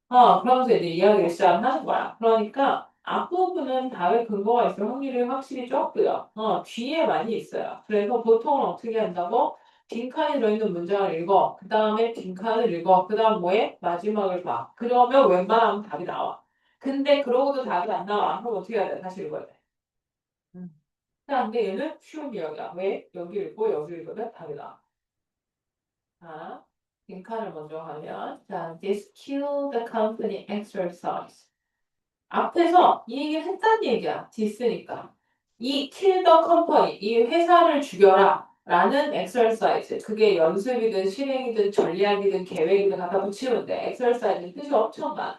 그러면서 이제 이야기를 시작하는 거야. 그러니까 앞부분은 답의 근거가 있을 확률이 확실히 적고요. 뒤에 많이 있어요. 그래서 보통은 어떻게 한다고? 빈칸이 들어있는 문장을 읽어. 그 다음에 빈칸을 읽어. 그 다음 뭐해? 마지막을 봐. 그러면 웬만하면 답이 나와. 근데 그러고도 답이 안 나와. 그럼 어떻게 해야 돼? 다시 읽어야 돼. 음. 자, 근데 얘는 쉬운 이야기야. 왜? 여기 읽고 여기 읽으면 답이 나와. 자, 빈칸을 먼저 하면 자, this kill the company exercise. 앞에서 이 얘기를 했다는 얘기야. 디스니까. 이 kill the company, 이 회사를 죽여라. 라는 exercise. 그게 연습이든 실행이든 전략이든 계획이든 갖다 붙이면 돼. exercise는 뜻이 엄청 많아.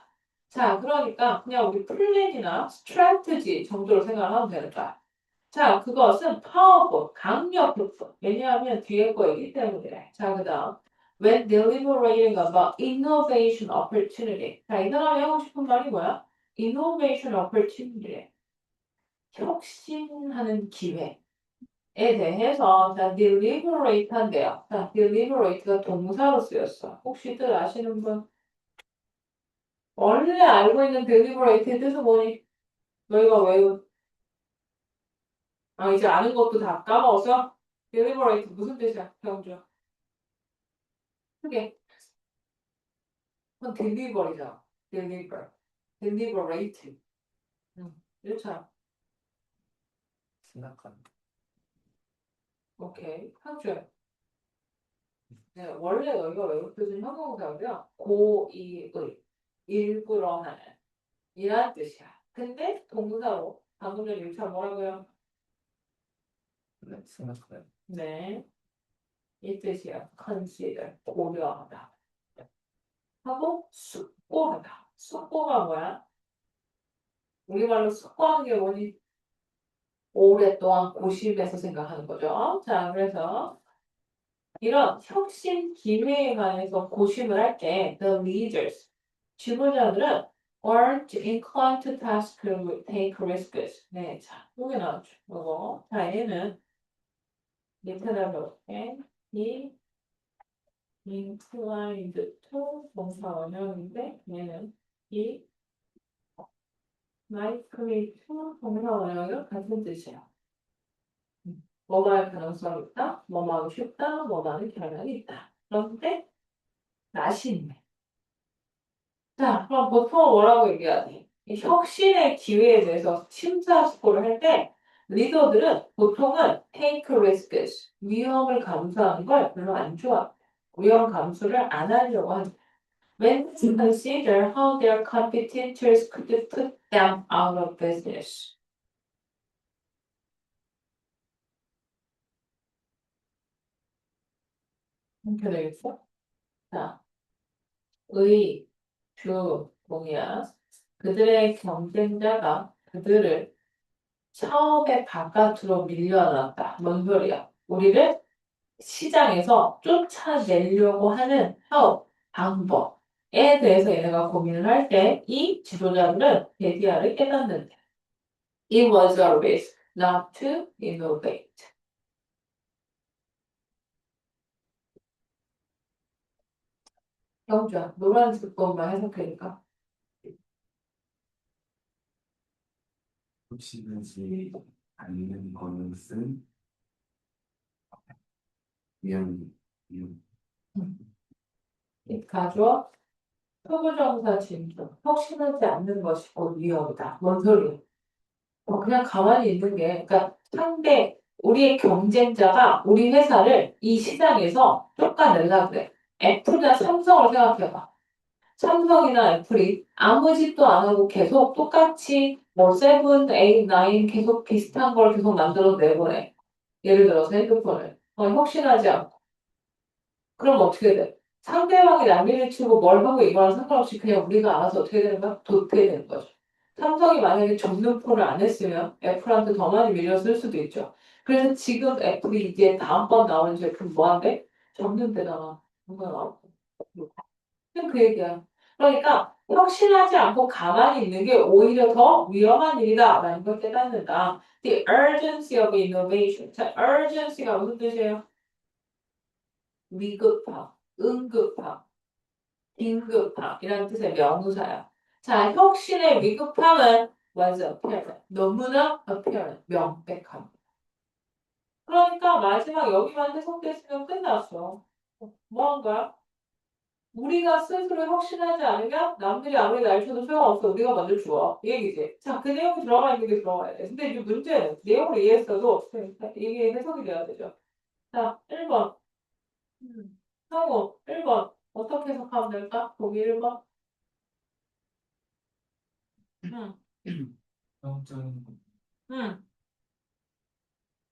자, 그러니까 그냥 우리 플랜이나 strategy 정도로 생각하면 되는 거야. 자, 그것은 powerful, 강력했어. 왜냐하면 뒤에 거이기 때문에. 자, 그 다음. When deliberating about innovation opportunity. 자, 이 사람이 하고 싶은 말이 뭐야? innovation opportunity. 혁신하는 기회에 대해서 자, deliberate 한대요. 자, deliberate가 동사로 쓰였어. 혹시들 아시는 분? 원래 알고 있는 deliberate의 뜻은 뭐니? 너희가 외운 이제 아는 것도 다 까먹어서 deliberate 무슨 뜻이야? 경주. 크게. 그건 delivery잖아. deliberate. 이렇잖아. 생각하는. 오케이. 상주야. 네, 원래 너희가 외울 뜻은 형용사고요. 고의의, 일부러 하는 이란 뜻이야. 근데 동사로 방금 전에 유차 뭐라고요? 네, 생각하는. 네, 이 뜻이야. consider, 고려하다. 하고 숙고하다. 숙고가 뭐야? 우리말로 숙고하는 게 뭐니? 오랫동안 고심해서 생각하는 거죠. 자, 그래서 이런 혁신 기회에 관해서 고심을 할 때 the leaders, 지도자들은 aren't inclined to take risks. 네, 자, 여기 나왔죠. 이거. 자, 얘는 밑에다 볼게. 이 inclined to 동사 원형인데 얘는 이 likely to 동사 원형이랑 같은 뜻이에요. 뭐뭐 할 가능성이 있다, 뭐뭐 하고 싶다, 뭐뭐 하는 경향이 있다. 그런데 낯이 있네. 자, 그럼 보통 뭐라고 얘기하니? 이 혁신의 기회에 대해서 심사숙고를 할 때 리더들은 보통은 take risks, 위험을 감수하는 걸 별로 안 좋아해요. 위험 감수를 안 하려고 합니다. When they consider how their competitors could put them out of business. 이렇게 되겠어? 자, 의, 주, 동이야. 그들의 경쟁자가 그들을 사업의 바깥으로 밀려났다. 뭔 소리야? 우리를 시장에서 쫓아내려고 하는 사업 방법에 대해서 얘네가 고민을 할 때 이 지도자들은 베디아를 깨닫는데 It was a risk not to innovate. 영주야, 노란색 것만 해석해니까. 흡수되지 않는 것은 위험. 가주어, 표부정사 진도, 혁신하지 않는 것이 곧 위험이다. 뭔 소리야? 그냥 가만히 있는 게, 그러니까 우리의 경쟁자가 우리 회사를 이 시장에서 쫓아내려고 그래. 애플이나 삼성을 생각해봐. 삼성이나 애플이 아무 짓도 안 하고 계속 똑같이 뭐 세븐, 에잇, 나인 계속 비슷한 걸 계속 만들어서 내보내. 예를 들어서 핸드폰을. 혁신하지 않고. 그럼 어떻게 돼? 상대방이 난리를 치고 뭘 하고 이거랑 상관없이 그냥 우리가 알아서 어떻게 되는 거야? 도태되는 되는 거죠. 삼성이 만약에 전면포를 안 했으면 애플한테 더 많이 밀려 쓸 수도 있죠. 그래서 지금 애플이 이제 다음번 나오는 제품 뭐 한대? 접는데다가 뭔가 나오고. 그냥 그 얘기야. 그러니까 혁신하지 않고 가만히 있는 게 오히려 더 위험한 일이다라는 걸 깨닫는다. The urgency of innovation. 자, urgency가 무슨 뜻이에요? 위급함, 응급함, 긴급함 이라는 뜻의 명사야. 자, 혁신의 위급함은 was apparent. 너무나 apparent, 명백함. 그러니까 마지막 여기만 해석됐으면 끝났어. 뭐 한 거야? 우리가 스스로 혁신하지 않으면 남들이 아무리 날 쳐도 소용없어. 우리가 먼저 죽어. 이 얘기지. 자, 그 내용이 들어가 있는 게 들어가야 돼. 근데 이 문제는 내용을 이해했어도 이게 해석이 돼야 되죠. 자, 1번. 성우 1번. 어떻게 해석하면 될까? 보기 1번. 응, 성적인 응.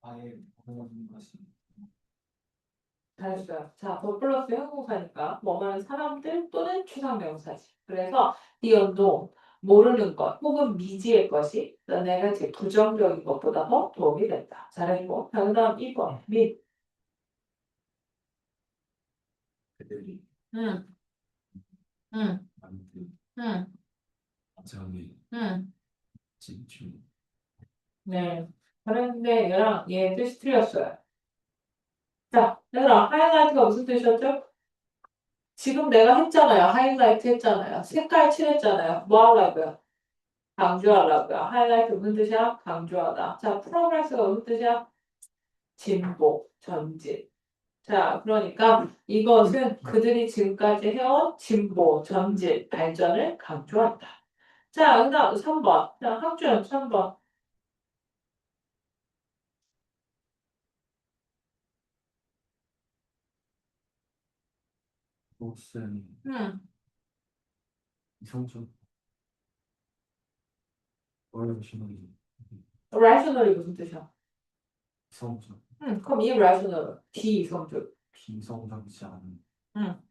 아예 모르는 것이 잘했어요. 자, 더 플러스 형용사니까 뭐만 사람들 또는 추상명사지. 그래서 the 모르는 것 혹은 미지의 것이 내가 제 부정적인 것보다 더 도움이 된다. 잘했고. 자, 그 다음 2번. 그들이 응, 응, 만든 응. 과정의 응. 진출. 네. 그런데 얘랑 얘 뜻이 틀렸어요. 자, 얘들아, 하이라이트가 무슨 뜻이었죠? 지금 내가 했잖아요. 하이라이트 했잖아요. 색깔 칠했잖아요. 뭐 하려고요? 강조하려고요. 하이라이트 무슨 뜻이야? 강조하다. 자, 프로그레스가 무슨 뜻이야? 진보, 전진. 자, 그러니까 이것은 그들이 지금까지 해온 진보, 전진, 발전을 강조한다. 자, 그다음 3번. 자, 학준 3번. 그것은 음, 이성적 어려우시는 rational이 무슨 뜻이야? 이성적 그럼 이 rational, 비이성적. 비성적이지 않은 음,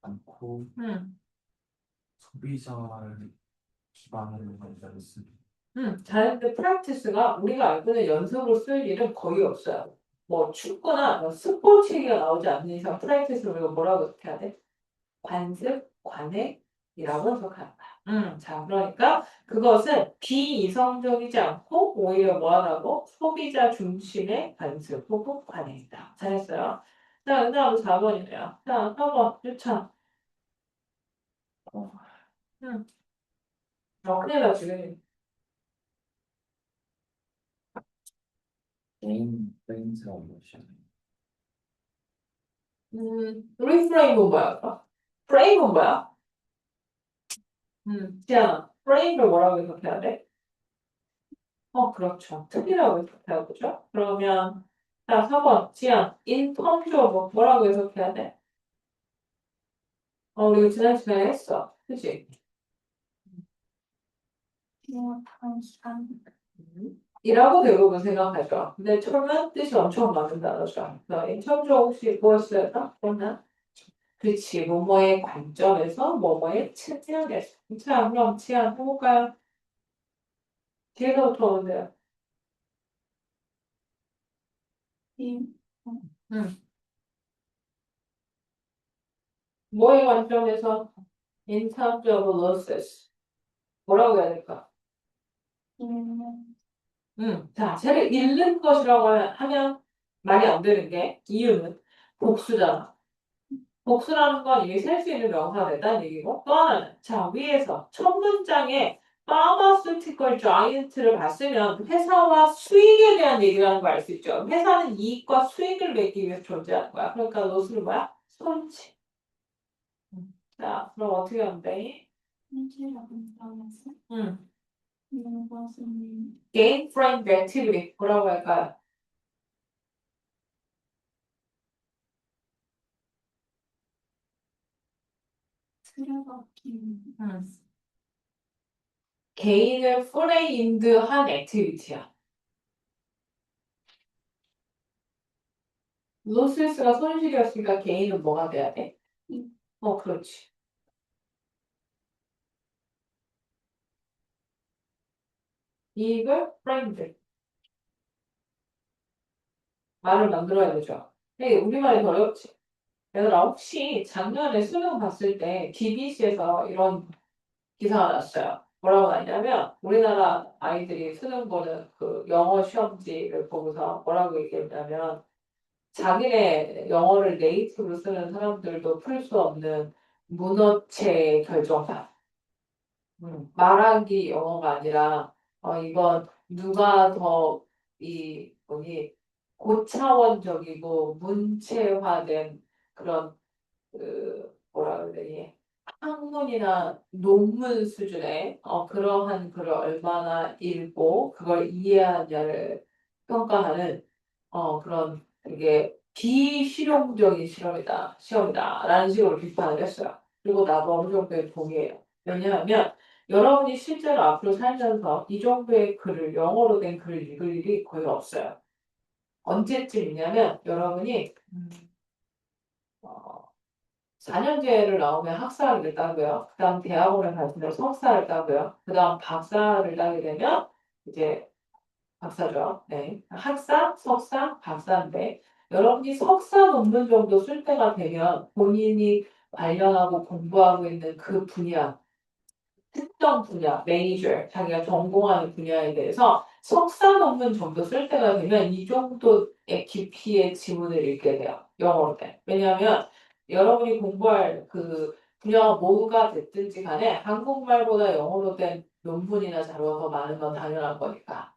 않고 음, 소비자를 기반으로 만들었습니다. 잘했는데 practice가 우리가 알고 있는 연습으로 쓸 일은 거의 없어요. 뭐 축구나 뭐 스포츠 얘기가 나오지 않는 이상 practice를 우리가 뭐라고 해석해야 돼? 관습, 관행이라고 해석한다. 자, 그러니까 그것은 비이성적이지 않고 오히려 뭐하다고? 소비자 중심의 관습 혹은 관행이다. 잘했어요. 자, 그 다음 4번이네요. 자, 4번, 유찬. 음, 큰일 나, 지금. 개인 프레임스가 무엇이야? 리프레임은 뭐야? 프레임은 뭐야? 지안아, 프레임을 뭐라고 해석해야 돼? 그렇죠. 틀이라고 해석해야 되죠? 그러면, 자, 4번, 지안, in terms of 뭐라고 해석해야 돼? 우리 지난 시간에 했어. 그치? 필요한 기간, 이라고 대부분 생각하죠. 근데 처음엔 뜻이 엄청 많은 단어죠. in terms of 혹시 무엇을 했다? 그러면, 그치, 뭐뭐의 관점에서 뭐뭐의 측면에서. 자, 그럼 지안 해볼까요? 뒤에서부터 오는데요. 일, 음. 뭐의 관점에서 in terms of losses 뭐라고 해야 될까? 일면, 자, 쟤를 잃는 것이라고 하면 말이 안 되는 게 이유는 복수잖아. 복수라는 건 이게 셀 수 있는 명사가 된다는 얘기고 또 하나는 자 위에서 첫 문장에 파마스티컬 자이언트를 봤으면 회사와 수익에 대한 얘기라는 걸 알 수 있죠. 회사는 이익과 수익을 내기 위해서 존재하는 거야. 그러니까 로스는 뭐야? 손치. 자, 그럼 어떻게 하면 돼? 현실하고 싸워서 음. 이런 것은 gain from the activity 뭐라고 할까요? 틀어박힌 gain을 framed 한 액티비티야. loses가 손실이었으니까 gain은 뭐가 돼야 돼? 그렇지. 이익을 framed. 말을 만들어야 되죠. 근데 우리말이 더 어렵지. 얘들아, 혹시 작년에 수능 봤을 때 BBC에서 이런 기사가 났어요. 뭐라고 났냐면 우리나라 아이들이 수능 보는 그 영어 시험지를 보고서 뭐라고 얘기했냐면 자기네 영어를 네이티브로 쓰는 사람들도 풀 수 없는 문어체 결정판. 말하기 영어가 아니라 이건 누가 더 이 뭐니 고차원적이고 문체화된 그런 뭐라 그래야 되니 학문이나 논문 수준의 그러한 글을 얼마나 읽고 그걸 이해하냐를 평가하는 그런 되게 비실용적인 시험이다라는 식으로 비판을 했어요. 그리고 나도 어느 정도에 동의해요. 왜냐하면 여러분이 실제로 앞으로 살면서 이 정도의 글을 영어로 된 글을 읽을 일이 거의 없어요. 언제쯤이냐면 여러분이 어, 4년제를 나오면 학사를 따고요. 그 다음 대학원을 가시면 석사를 따고요. 그 다음 박사를 따게 되면 이제 박사죠. 네. 학사, 석사, 박사인데 여러분이 석사 논문 정도 쓸 때가 되면 본인이 관련하고 공부하고 있는 그 분야 특정 분야, 메이저, 자기가 전공하는 분야에 대해서 석사 논문 정도 쓸 때가 되면 이 정도의 깊이의 지문을 읽게 돼요. 영어로 돼. 왜냐하면 여러분이 공부할 그 분야가 뭐가 됐든지 간에 한국말보다 영어로 된 논문이나 자료가 더 많은 건 당연한 거니까.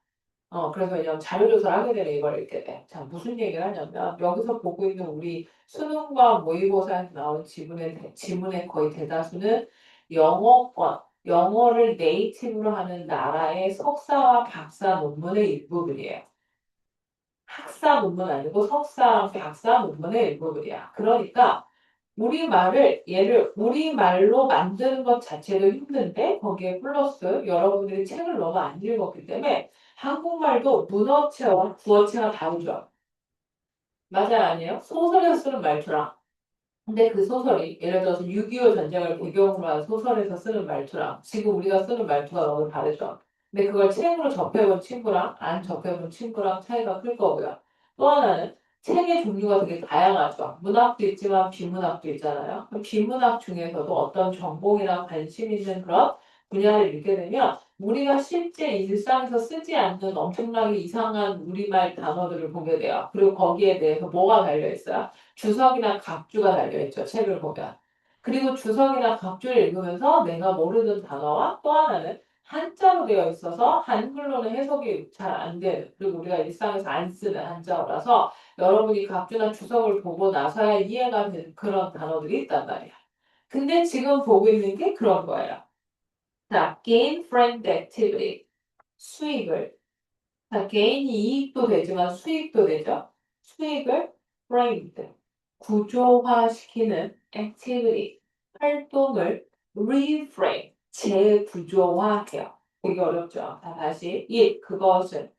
그래서 왜냐면 자료조사를 하게 되면 이걸 읽게 돼. 자, 무슨 얘기를 하냐면, 여기서 보고 있는 우리 수능과 모의고사에서 나온 지문의 거의 대다수는 영어를 네이티브로 하는 나라의 석사와 박사 논문의 일부분이에요. 학사 논문 아니고 석사랑 박사 논문의 일부분이야. 그러니까, 우리말로 만드는 것 자체도 힘든데, 거기에 플러스 여러분들이 책을 너무 안 읽었기 때문에 한국말도 문어체와 구어체가 다르죠. 맞아요, 아니에요? 소설에서 쓰는 말투랑. 근데 그 소설이 예를 들어서 6.25 전쟁을 배경으로 한 소설에서 쓰는 말투랑 지금 우리가 쓰는 말투가 너무 다르죠. 근데 그걸 책으로 접해본 친구랑 안 접해본 친구랑 차이가 클 거고요. 또 하나는 책의 종류가 되게 다양하죠. 문학도 있지만 비문학도 있잖아요. 그럼 비문학 중에서도 어떤 전공이랑 관심 있는 그런 분야를 읽게 되면 우리가 실제 일상에서 쓰지 않는 엄청나게 이상한 우리말 단어들을 보게 돼요. 그리고 거기에 대해서 뭐가 달려 있어요? 주석이나 각주가 달려있죠. 책을 보면. 그리고 주석이나 각주를 읽으면서 내가 모르는 단어와 또 하나는 한자로 되어 있어서 한글로는 해석이 잘 안 되는 그리고 우리가 일상에서 안 쓰는 한자어라서 여러분이 각주나 주석을 보고 나서야 이해가 되는 그런 단어들이 있단 말이야. 근데 지금 보고 있는 게 그런 거예요. 자, gain friend activity. 수익을. 자, 개인이 이익도 되지만 수익도 되죠. 수익을 framed. 구조화시키는 activity, 활동을 reframe, 재구조화해요. 되게 어렵죠. 자, 다시 그것은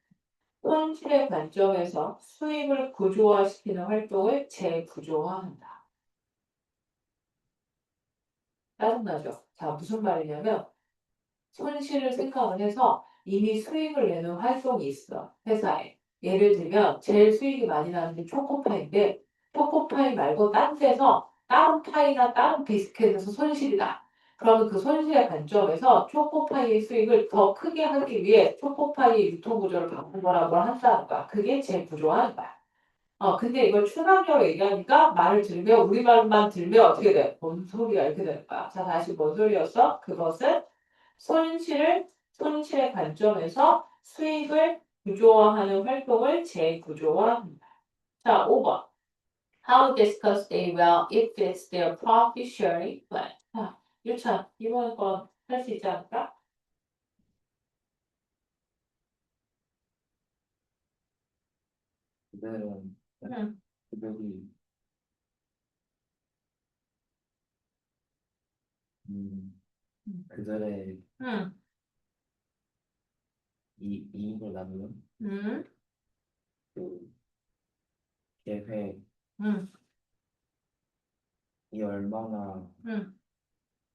손실의 관점에서 수익을 구조화시키는 활동을 재구조화한다. 짜증나죠? 자, 무슨 말이냐면 손실을 생각을 해서 이미 수익을 내는 활동이 있어, 회사에. 예를 들면, 제일 수익이 많이 나는 게 초코파이인데, 초코파이 말고 딴 데서 다른 파이나 다른 비스켓에서 손실이 나. 그러면 그 손실의 관점에서 초코파이의 수익을 더 크게 하기 위해 초코파이의 유통구조를 바꾸거나 뭘 한다는 거야. 그게 재구조화하는 거야. 근데 이걸 추상적으로 얘기하니까 말을 들으면, 우리말만 들으면 어떻게 돼? 뭔 소리야? 이렇게 되는 거야. 자, 다시 뭔 소리였어? 그것은 손실의 관점에서 수익을 구조화하는 활동을 재구조화합니다. 자, 5번. How discuss they will if it's their profit sharing plan. 자, 유찬, 이번 건 할 수 있지 않을까? 그들은 응, 그들이 그들의 응, 이익을 나누는 응, 그 계획이 응, 얼마나 응,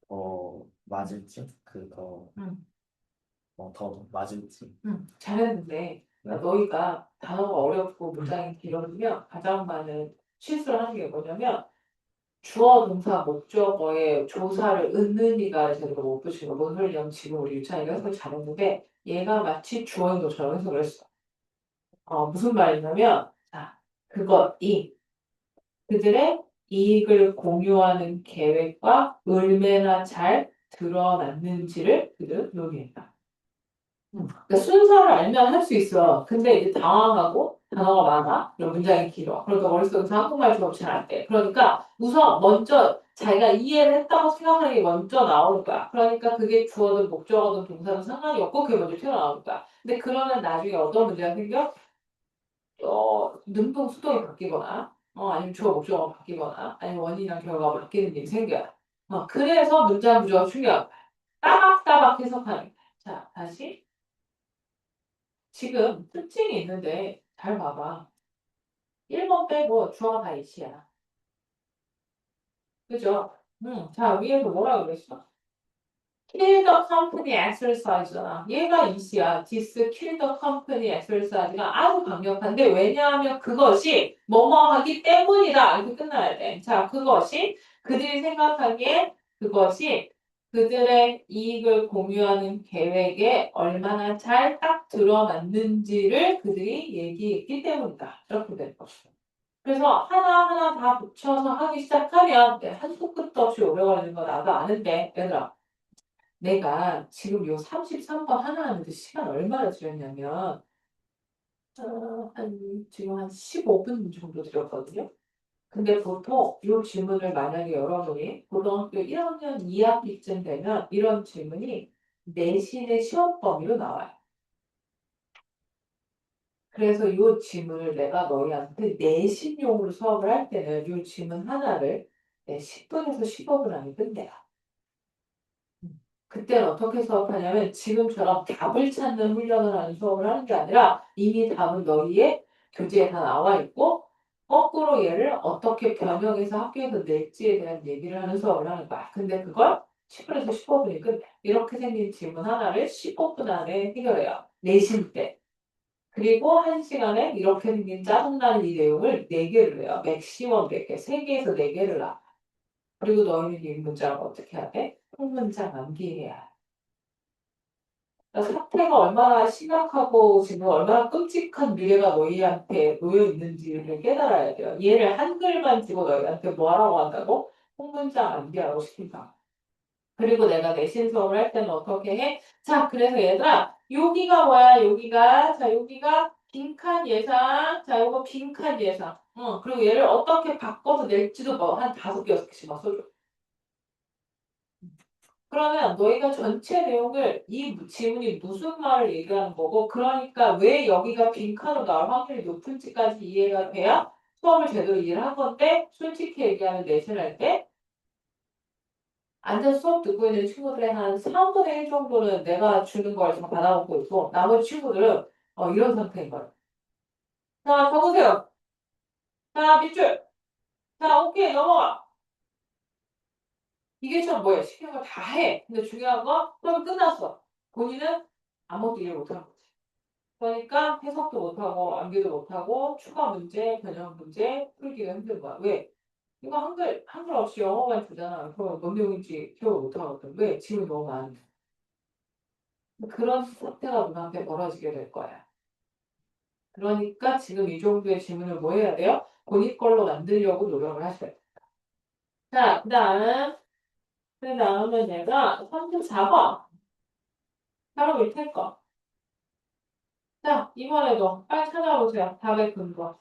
더 맞을지 그더 응. 더 맞을지. 잘했는데, 네? 너희가 단어가 어렵고 문장이 길어지면 가장 많은 실수를 하는 게 뭐냐면, 주어, 동사, 목적어의 조사를 은는이가 제대로 못 붙이고 뭔 소리냐면 지금 우리 유찬이가 해석을 잘했는데 얘가 마치 주어인 것처럼 해석을 했어. 무슨 말이냐면 자, 그것이 그들의 이익을 공유하는 계획과 얼마나 잘 드러났는지를 그들은 논의했다. 그러니까 순서를 알면 할 수 있어. 근데 이제 당황하고 단어가 많아. 그리고 문장이 길어. 그러니까 머릿속에서 한국말 수업 잘안 돼. 그러니까 우선 먼저 자기가 이해를 했다고 생각하는 게 먼저 나오는 거야. 그러니까 그게 주어든 목적어든 동사든 상관이 없고 그게 먼저 튀어나오는 거야. 근데 그러면 나중에 어떤 문제가 생겨? 능동 수동이 바뀌거나 아니면 주어 목적어가 바뀌거나 아니면 원인이랑 결과가 바뀌는 일이 생겨요. 그래서 문장 구조가 중요한 거야. 따박따박 해석하는 거야. 자, 다시. 지금 특징이 있는데 잘 봐봐. 1번 빼고 주어가 다 이치야. 그죠? 자, 위에서 뭐라 그랬어? Kill the company exercise잖아. 얘가 이치야. This kill the company exercise가 아주 강력한데 왜냐하면 그것이 뭐뭐 하기 때문이다. 이렇게 끝나야 돼. 자, 그것이 그들이 생각하기에 그것이 그들의 이익을 공유하는 계획에 얼마나 잘 딱 들어맞는지를 그들이 얘기했기 때문이다. 이렇게 될 것이다. 그래서 하나하나 다 붙여서 하기 시작하면 한도 끝도 없이 오래 걸리는 거 나도 아는데 얘들아 내가 지금 요 33번 하나 하는데 시간 얼마나 들였냐면 지금 한 15분 정도 들였거든요. 근데 보통 이 질문을 만약에 여러분이 고등학교 1학년 2학기쯤 되면 이런 질문이 내신의 시험 범위로 나와요. 그래서 이 질문을 내가 너희한테 내신용으로 수업을 할 때는 이 질문 하나를 10분에서 15분 안에 끝내요. 그때는 어떻게 수업하냐면 지금처럼 답을 찾는 훈련을 하는 수업을 하는 게 아니라 이미 답은 너희의 교재에 다 나와 있고 거꾸로 얘를 어떻게 변형해서 학교에서 낼지에 대한 얘기를 하는 수업을 하는 거야. 근데 그걸 10분에서 15분이 끝내. 이렇게 생긴 질문 하나를 15분 안에 해결해요. 내신 때. 그리고 1시간에 이렇게 생긴 짜증나는 이 내용을 4개를 해요. 맥시멈 4개, 3개에서 4개를 놔. 그리고 너희는 이 문장을 어떻게 해야 돼? 한 문장 암기해야 해. 그러니까 사태가 얼마나 심각하고 지금 얼마나 끔찍한 미래가 너희한테 놓여 있는지를 깨달아야 돼요. 얘를 한글만 지고 너희한테 뭐라고 한다고? 한 문장 암기하고 시킨다. 그리고 내가 내신 수업을 할 때는 어떻게 해? 자, 그래서 얘들아, 여기가 뭐야? 여기가, 자, 여기가 빈칸 예상. 자, 요거 빈칸 예상. 그리고 얘를 어떻게 바꿔서 낼지도 뭐 한 5개, 6개씩 막 써줘. 그러면 너희가 전체 내용을 이 지문이 무슨 말을 얘기하는 거고, 그러니까 왜 여기가 빈칸으로 나올 확률이 높은지까지 이해가 돼야 수업을 제대로 이해를 한 건데, 솔직히 얘기하면 내신할 때, 앉아서 수업 듣고 있는 친구들의 한 3분의 1 정도는 내가 주는 걸 다 받아먹고 있고, 나머지 친구들은 이런 상태인 거예요. 자, 적으세요. 자, 밑줄. 자, 오케이, 넘어가. 이게 참 뭐야? 시키는 걸 다 해. 근데 중요한 건 수업이 끝났어. 본인은 아무것도 이해 못하는 거지. 그러니까 해석도 못하고 암기도 못하고 추가 문제, 변형 문제 풀기가 힘든 거야. 왜? 이거 한글 없이 영어만 주잖아. 그럼 뭔 내용인지 기억을 못하거든. 왜? 질문이 너무 많은데. 그런 사태가 누나한테 벌어지게 될 거야. 그러니까 지금 이 정도의 질문을 뭐 해야 돼요? 본인 걸로 만들려고 노력을 하셔야 돼요. 자, 그 다음은 얘가 34번. 바로 밑에 거. 자, 이번에도 빨리 찾아보세요. 답의 근거.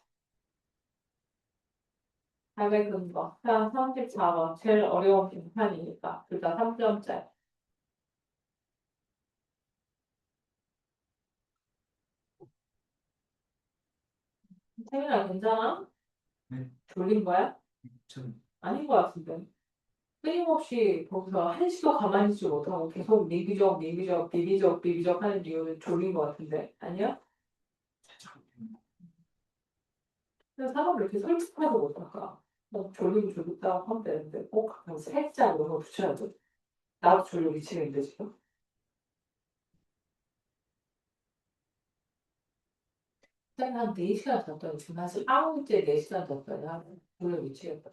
답의 근거. 자, 34번. 제일 어려운 빈칸이니까. 둘 다 3점짜리. 세민아, 괜찮아? 네. 졸린 거야? 좀 아닌 것 같은데. 끊임없이 거기서 한시도 가만히 있지 못하고 계속 비비적 하는 이유는 졸린 것 같은데. 아니야? 살짝 근데 사람을 이렇게 솔직하게 못할까? 뭐 졸리고 졸립다고 하면 되는데 꼭 가끔 살짝 이런 거 붙여야 돼. 나도 졸려 미치겠는데 지금. 한 4시간 잤더니 지금 사실 아무째 4시간 잤더니 졸려 미치겠다.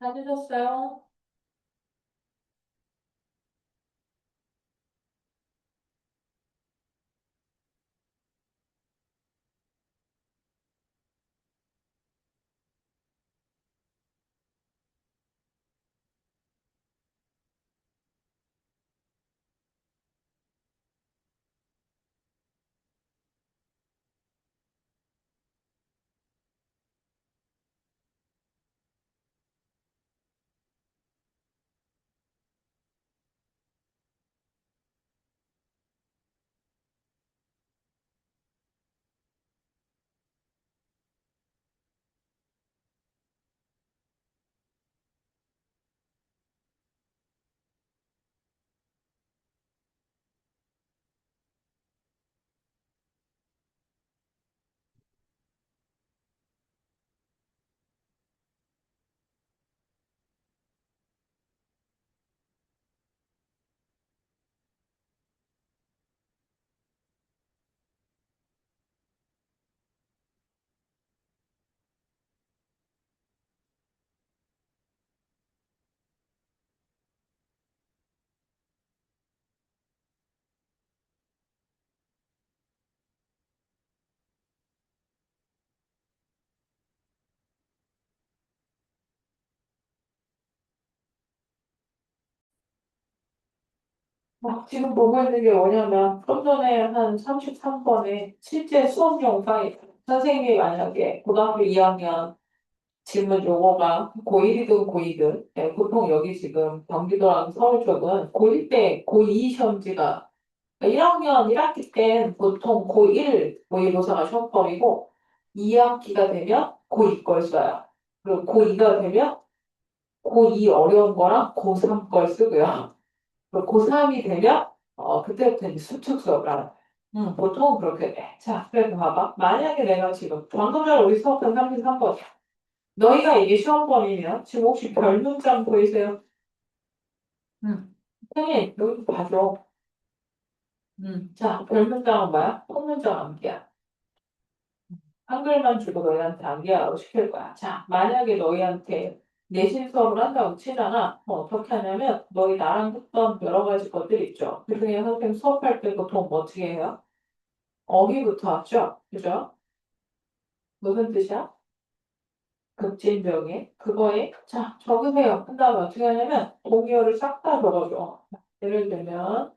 찾으셨어요? 지금 보고 있는 게 뭐냐면, 좀 전에 한 33번에 실제 수업 영상이, 선생님이 만약에 고등학교 2학년 질문 요거가 고1이든 고2든, 네, 보통 여기 지금 경기도랑 서울 쪽은 고1 때 고2 시험지가, 1학년 1학기 땐 보통 고1 모의고사가 시험범이고, 2학기가 되면 고2 걸 써요. 그리고 고2가 되면 고2 어려운 거랑 고3 걸 쓰고요. 고3이 되면, 그때부터 이제 수특 수업을 보통 그렇게 돼. 자, 그래서 봐봐. 만약에 내가 지금, 방금 전에 우리 수업한 33번. 너희가 이게 시험범위면, 지금 혹시 별 문장 보이세요? 선생님, 여기 좀 봐줘. 자, 별 문장은 뭐야? 통문장 암기야. 한글만 주고 너희한테 암기하라고 시킬 거야. 자, 만약에 너희한테 내신 수업을 한다고 치잖아. 어떻게 하냐면, 너희 나랑 했던 여러 가지 것들 있죠. 그중에 선생님 수업할 때 보통 뭐 어떻게 해요? 어휘부터 왔죠? 그죠? 무슨 뜻이야? 급진병에 그거에 자 적으세요. 한 다음에 어떻게 하냐면 동의어를 싹 다 적어줘. 예를 들면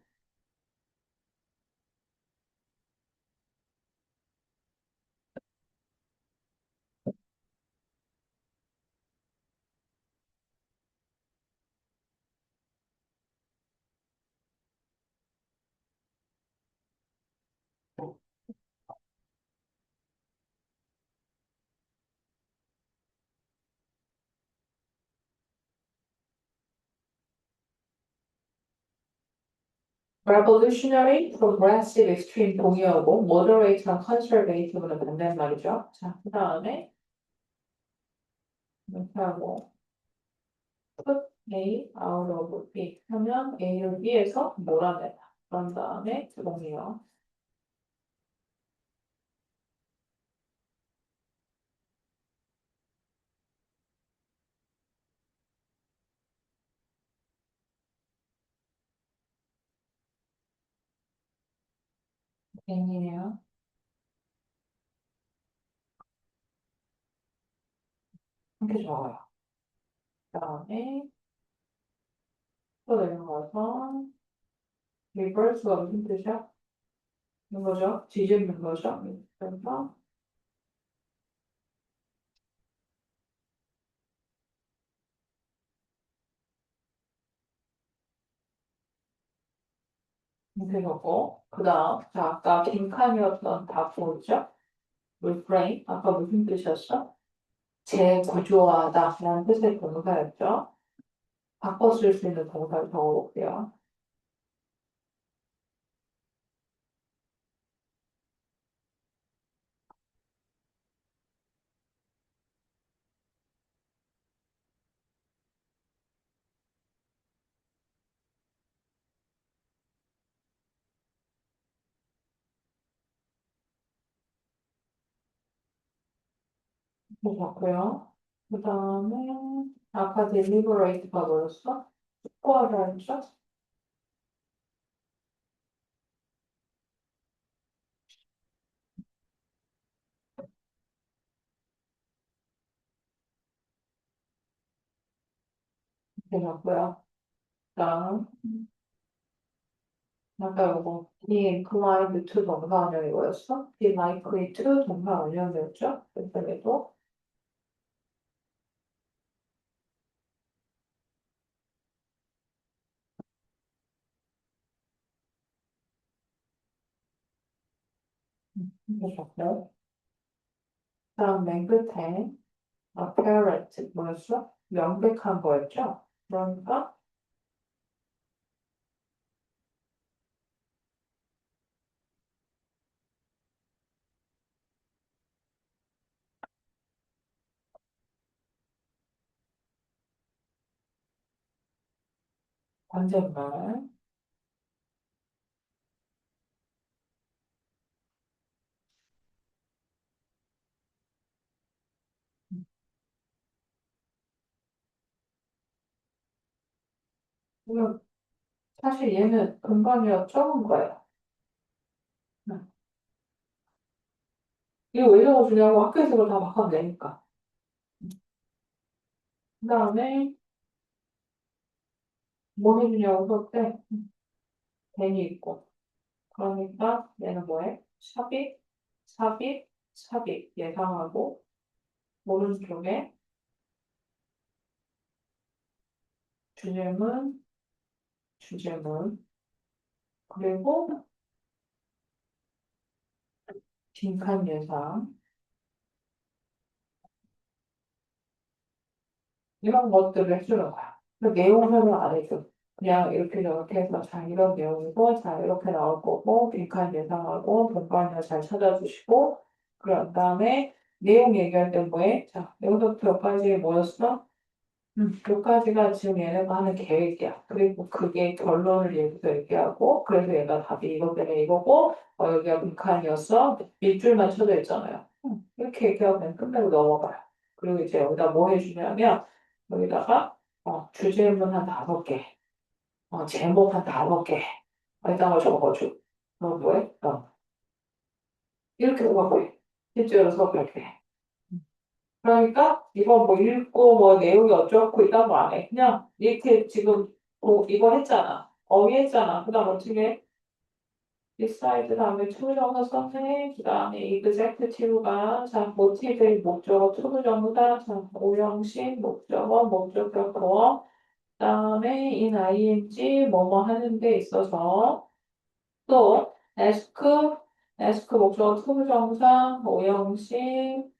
revolutionary, progressive, extreme 동의어고 moderate랑 conservative는 반대인 말이죠. 자, 그 다음에 이렇게 하고 put A out of B 하면 A를 B에서 몰아내다. 그런 다음에 동의어 N이네요. 이렇게 적어요. 그 다음에 또 내려가서 reverse가 무슨 뜻이야? 있는 거죠. 뒤집는 거죠. 그래서 이렇게 적고 그 다음 자 아까 빈칸이었던 답보죠. refrain 아까 무슨 뜻이었어? 재구조하다 라는 뜻의 동사였죠. 바꿔 쓸 수 있는 동사를 적어볼게요. 이렇게 적고요. 그 다음에 아까 deliberate가 뭐였어? 숙고하다 했죠? 되셨고요. 그다음 아까 이거 be inclined to 동사원형 이거였어? be likely to 동사원형이었죠? 그때도 되셨고 그다음 맨 끝에 apparent 뭐였어? 명백한 거였죠? 그러니까 관제말 이거 사실 얘는 금방이라 적은 거예요. 이거 왜 적어주냐고 학교에서 그걸 다 바꿔도 되니까. 그 다음에 뭐 해주냐고 그때 괜히 있고. 그러니까 얘는 뭐해? 삽입, 삽입, 삽입 예상하고 오른쪽에 주제문, 주제문 그리고 빈칸 예상 이런 것들을 해주는 거야. 그 내용 설명 안 해줘. 그냥 이렇게 저렇게 해서 자 이런 내용이고 자 이렇게 나올 거고 빈칸 예상하고 본관을 잘 찾아주시고 그런 다음에 내용 얘기할 때 뭐해? 자 여기서부터 여기까지 뭐였어? 여기까지가 지금 얘네가 하는 계획이야. 그리고 그게 결론을 여기서 얘기하고 그래서 얘가 답이 이것 때문에 이거고 여기가 빈칸이었어. 밑줄만 쳐져 있잖아요. 이렇게 얘기하고 그냥 끝내고 넘어가요. 그리고 이제 여기다 뭐 해주냐면 여기다가 주제문 한 5개, 제목 한 5개, 여기다가 적어줘. 너 뭐해? 이렇게 적어버려. 실제로 수업할 때. 그러니까 이거 뭐 읽고 뭐 내용이 어쩌고 이런 거 안 해. 그냥 이렇게 지금 이거 했잖아. 했잖아. 그 다음 어떻게 해? decide 다음에 투부정사 썼네. 그 다음에 executive가 자 모티브의 목적어 투부정사 자 오형식 목적어 목적격 보어 그다음에 in ing 뭐뭐 하는 데 있어서 또 ask 목적어 투부정사 오형식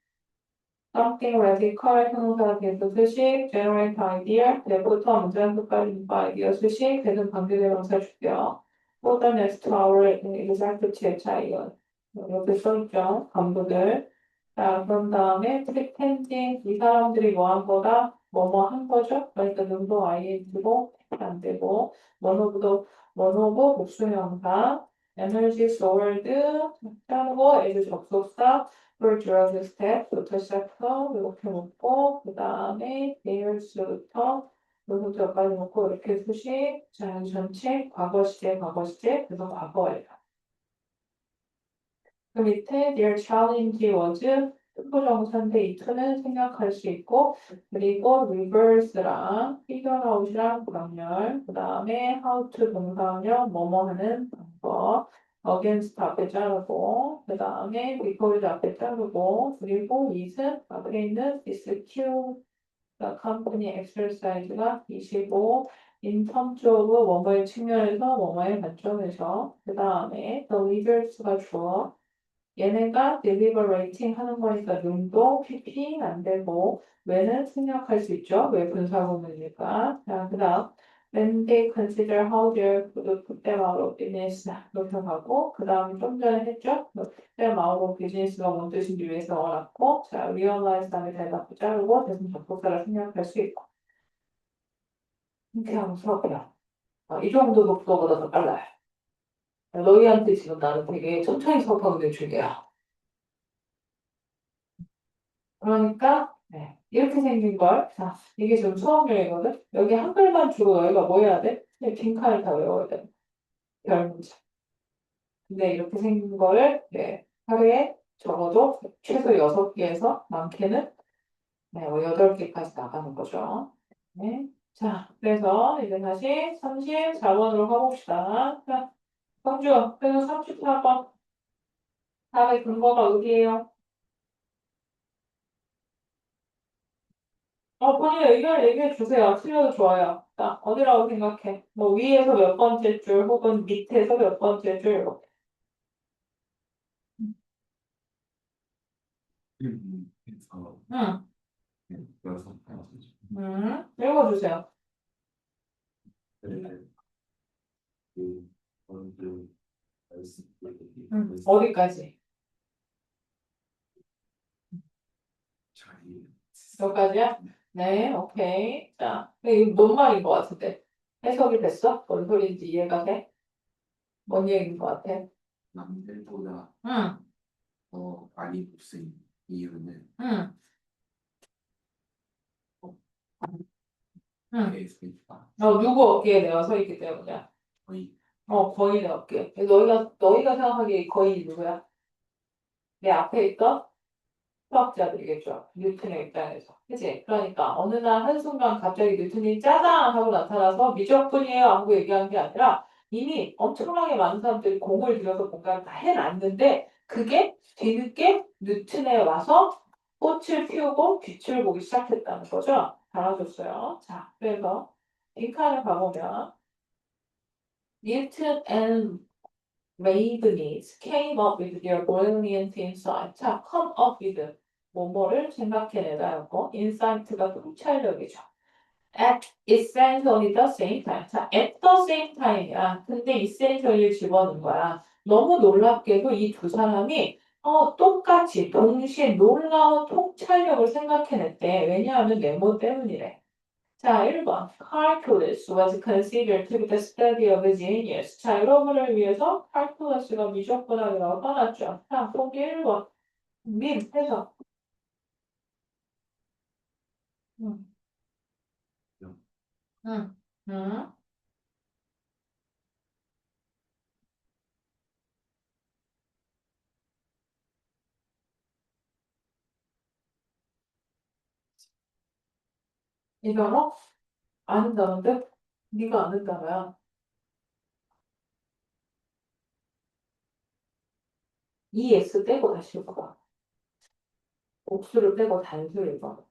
something radical 형용사 계속 수식 generate idea 내부터 문장 끝까지 idea 수식 계속 관계대명사 줄게요. For the next hour executive 차이요. 이렇게 써있죠. 간부들. 자, 그런 다음에 pretending 이 사람들이 뭐 한 거다? 뭐뭐 한 거죠? 그러니까 능도 ing고 안 되고 뭐노브 복수형사 energy stored 하는 거 애들 접속사 for drug step부터 시작해서 이렇게 놓고 그 다음에 there's부터 여기부터 여기까지 놓고 이렇게 수식 자 전체 과거 시제 그래서 과거예요. 그 밑에 their challenge was 특수정사인데 이 투는 생략할 수 있고 그리고 reverse랑 figure out이랑 불합렬 그 다음에 how to 동사원형 뭐뭐 하는 방법 against 앞에 자르고 그 다음에 because 앞에 자르고 그리고 is은 앞에 있는 is Q company exercise가 25 in terms of 뭐뭐의 측면에서 뭐뭐의 관점에서 그 다음에 the results가 주어 얘네가 deliberating 하는 거니까 능도 PP 안 되고 왜는 생략할 수 있죠. 왜 분사구문이니까. 자, 그 다음 when they consider how their could put them out of business 이렇게 가고 그 다음에 좀 전에 했죠. put them out of business가 뭔 뜻인지 위해서 넣어놨고 자, realize 다음에 대답 자르고 대신 접속사를 생략할 수 있고 이렇게 하면 수업이야. 이 정도 속도보다 더 빨라요. 너희한테 지금 나는 되게 천천히 수업하고 있는 중이야. 그러니까 네. 이렇게 생긴 걸. 자, 이게 지금 수학여행이거든? 여기 한글만 주고 너희가 뭐 해야 돼? 그냥 빈칸을 다 외워야 돼. 별 문제. 근데 이렇게 생긴 거를, 네, 하루에 적어도 최소 6개에서 많게는, 네, 8개까지 나가는 거죠. 네. 자, 그래서 이제 다시 34번으로 가봅시다. 자, 성주, 그래서 34번. 답의 근거가 어디예요? 본인 의견을 얘기해 주세요. 틀려도 좋아요. 자, 어디라고 생각해? 뭐 위에서 몇 번째 줄 혹은 밑에서 몇 번째 줄 이렇게. 그래서 응, 여섯 읽어주세요. 그 먼저 어디까지? 자리 여기까지야? 네, 오케이. 자, 이게 뭔 말인 것 같은데? 해석이 됐어? 뭔 소리인지 이해가 돼? 뭔 얘기인 것 같아? 남들보다 응, 더 많이 못쓴 이유는 응, 응. 계속이다. 누구 어깨에 내가 서 있기 때문이야. 거의 거의 내 어깨. 너희가 생각하기에 거의 누구야? 내 앞에 있던 수학자들이겠죠. 뉴턴의 입장에서. 그치? 그러니까 어느 날 한순간 갑자기 뉴턴이 짜잔 하고 나타나서 미적분이에요 하고 얘기한 게 아니라 이미 엄청나게 많은 사람들이 공을 들여서 뭔가를 다 해놨는데 그게 뒤늦게 뉴턴에 와서 꽃을 피우고 빛을 보기 시작했다는 거죠. 달아줬어요. 자, 그래서 빈칸을 가보면 Newton and Leibniz came up with their brilliant insight. 자, come up with 뭐뭐를 생각해내다였고 insight가 통찰력이죠. At essentially the same time. 자, at the same time이야. 근데 essentially를 집어넣은 거야. 너무 놀랍게도 이 두 사람이 똑같이 동시에 놀라운 통찰력을 생각해냈대. 왜냐하면 메모 때문이래. 자, 1번. Calculus was considered to be the study of a genius. 자, 여러분을 위해서 calculus가 미적분학이라고 써놨죠. 자, 보기 1번. 민, 해석. 응, 응, 응. 이거 아는다는데? 네가 아는다면 ES 떼고 다시 읽어봐. 옥수를 빼고 단수를 읽어.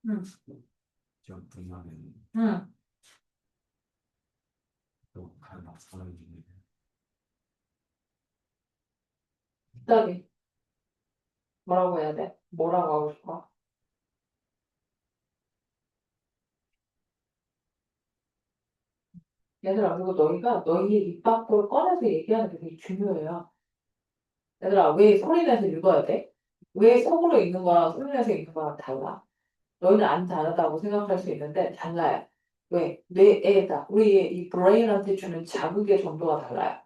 응, 좀 분야는 응. 또 하나 사람이 study. 뭐라고 해야 돼? 뭐라고 하고 싶어? 얘들아, 그리고 너희가 너희의 입 밖으로 꺼내서 얘기하는 게 되게 중요해요. 얘들아, 왜 소리 내서 읽어야 돼? 왜 속으로 읽는 거랑 소리 내서 읽는 거랑 달라? 너희는 안 다르다고 생각할 수 있는데 달라요. 왜? 뇌에다, 우리의 이 브레인한테 주는 자극의 정도가 달라요.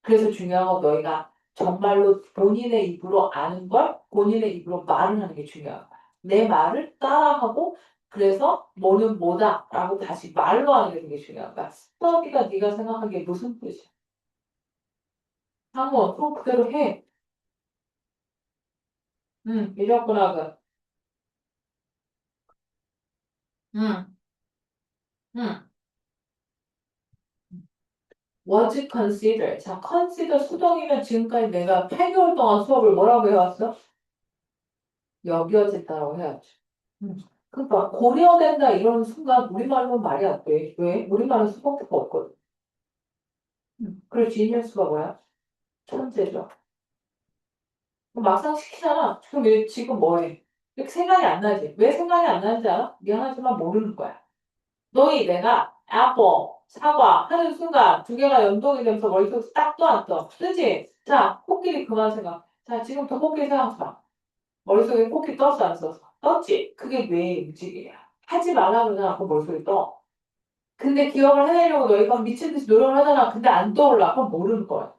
그래서 중요한 건 너희가 정말로 본인의 입으로 아는 걸 본인의 입으로 말을 하는 게 중요한 거야. 내 말을 따라하고 그래서 뭐는 뭐다라고 다시 말로 하는 게 되게 중요한 거야. 수학이가 네가 생각하기에 무슨 뜻이야? 한번 또 그대로 해. 응, 미적분학은. 응, 응. Was considered. 자, consider 수동이면 지금까지 내가 8개월 동안 수업을 뭐라고 해왔어? 여겨진다라고 해야지. 응. 그러니까 고려된다 이런 순간 우리말로는 말이 안 돼. 왜? 우리말은 수동태가 없거든. 응. 그리고 지니어스가 뭐야? 천재죠. 그럼 막상 시키잖아. 그럼 얘 지금 뭐해? 이렇게 생각이 안 나지? 왜 생각이 안 나는지 알아? 미안하지만 모르는 거야. 너희 내가 애플, 사과 하는 순간 두 개가 연동이 되면서 머릿속에서 딱도 안 떠. 그지? 자, 코끼리 그만 생각. 자, 지금부터 코끼리 생각해봐. 머릿속에 코끼리 떴어, 안 썼어? 떴지? 그게 뇌의 움직임이야. 하지 말라 그러잖아, 그 머릿속에 떠. 근데 기억을 해내려고 너희가 미친 듯이 노력을 하잖아. 근데 안 떠올라. 그럼 모르는 거야.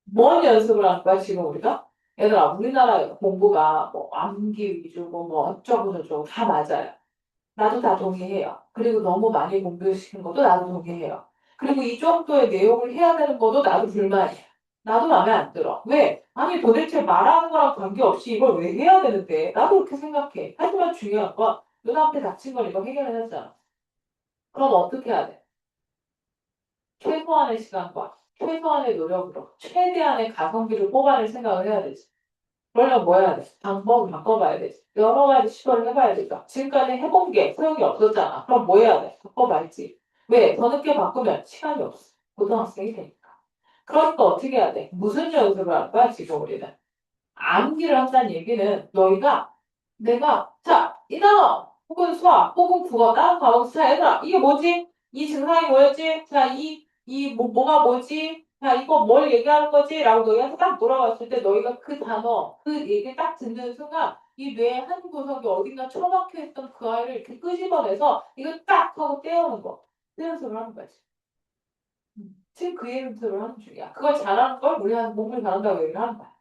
뭔 연습을 할 거야, 지금 우리가? 얘들아, 우리나라 공부가 뭐 암기 위주고 뭐 어쩌고 저쩌고 다 맞아요. 나도 다 동의해요. 그리고 너무 많이 공부시킨 것도 나도 동의해요. 그리고 이 정도의 내용을 해야 되는 것도 나도 불만이야. 나도 마음에 안 들어. 왜? 아니 도대체 말하는 거랑 관계없이 이걸 왜 해야 되는데? 나도 그렇게 생각해. 하지만 중요한 건 눈앞에 닥친 걸 이거 해결해야잖아. 그럼 어떻게 해야 돼? 최소한의 시간과 최소한의 노력으로 최대한의 가성비를 뽑아낼 생각을 해야 되지. 그러려면 뭐 해야 돼? 방법을 바꿔봐야 되지. 여러 가지 시도를 해봐야 되죠. 지금까지 해본 게 소용이 없었잖아. 그럼 뭐 해야 돼? 바꿔봐야지. 왜? 더 늦게 바꾸면 시간이 없어. 고등학생이 되니까. 그러니까 어떻게 해야 돼? 무슨 연습을 할 거야, 지금 우리는? 암기를 한다는 얘기는 너희가 내가 자, 이 단어 혹은 수학 혹은 국어 다른 과목 자, 얘들아 이게 뭐지? 이 증상이 뭐였지? 자, 뭐가 뭐지? 자, 이거 뭘 얘기하는 거지? 라고 너희한테 딱 물어봤을 때 너희가 그 단어, 그 얘기 딱 듣는 순간 이 뇌의 한 구석이 어딘가 처박혀 있던 그 아이를 이렇게 끄집어내서 이거 딱 하고 떼어오는 거. 그 연습을 하는 거지. 지금 그 연습을 하는 중이야. 그걸 잘하는 걸 우리한테 몸을 잘한다고 얘기를 하는 거야.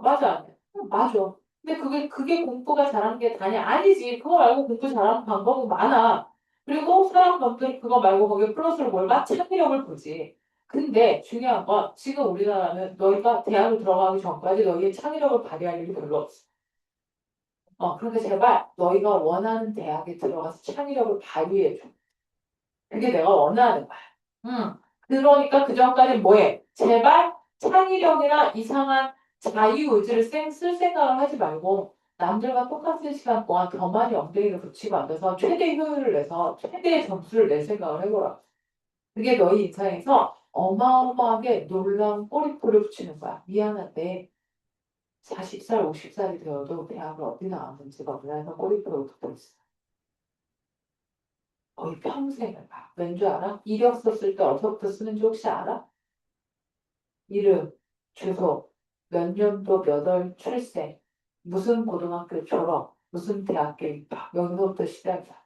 맞아, 안 돼? 맞아. 근데 그게 공부가 잘하는 게 다냐? 아니지. 그거 말고 공부 잘하는 방법은 많아. 그리고 서양 놈들이 그거 말고 거기에 플러스로 뭘 봐? 창의력을 보지. 근데 중요한 건 지금 우리나라는 너희가 대학을 들어가기 전까지 너희의 창의력을 발휘할 일이 별로 없어. 그러니까 제발 너희가 원하는 대학에 들어가서 창의력을 발휘해줘. 그게 내가 원하는 거야. 응. 그러니까 그 전까지 뭐해? 제발 창의력이나 이상한 자유의지를 쓸 생각을 하지 말고 남들과 똑같은 시간 동안 더 많이 엉덩이를 붙이고 앉아서 최대 효율을 내서 최대의 점수를 낼 생각을 해보라. 그게 너희 인생에서 어마어마하게 놀라운 꼬리표를 붙이는 거야. 미안한데 40살, 50살이 되어도 대학을 어디 나왔는지가 우리나라에서 꼬리표를 붙어 있어. 거의 평생을 봐. 왠줄 알아? 이력 썼을 때 어디서부터 쓰는지 혹시 알아? 이름, 주소, 몇 년도 몇 월 출생, 무슨 고등학교 졸업, 무슨 대학교 입학, 여기서부터 시작이야.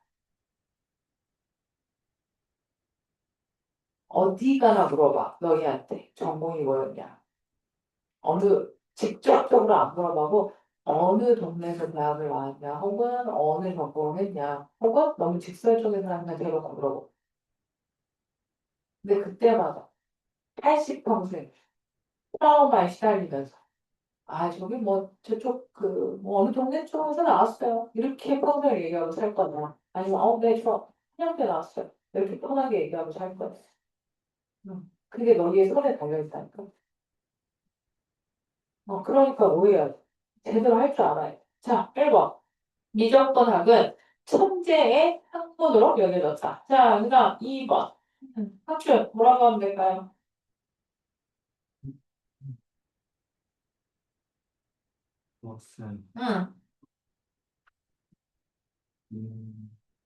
어디 가나 물어봐, 너희한테. 전공이 뭐였냐. 직접적으로 안 물어봐고, 어느 동네에서 대학을 나왔냐, 혹은 어느 전공을 했냐, 혹은 너무 직설적인 사람한테 대놓고 물어보. 근데 그때마다 80평생 트라우마에 시달리면서 저기 저쪽 뭐 어느 동네 쪽에서 나왔어요. 이렇게 평소에 얘기하고 살 거냐. 아니면 네, 저 한양대 나왔어요. 이렇게 편하게 얘기하고 살 거냐. 그게 너희의 손에 달려있다니까. 그러니까 오해야 돼. 제대로 할 줄 알아야 돼. 자, 1번. 미적분학은 천재의 학문으로 여겨졌다. 자, 그 다음 2번. 학교 뭐라고 하면 될까요? 무엇은 응.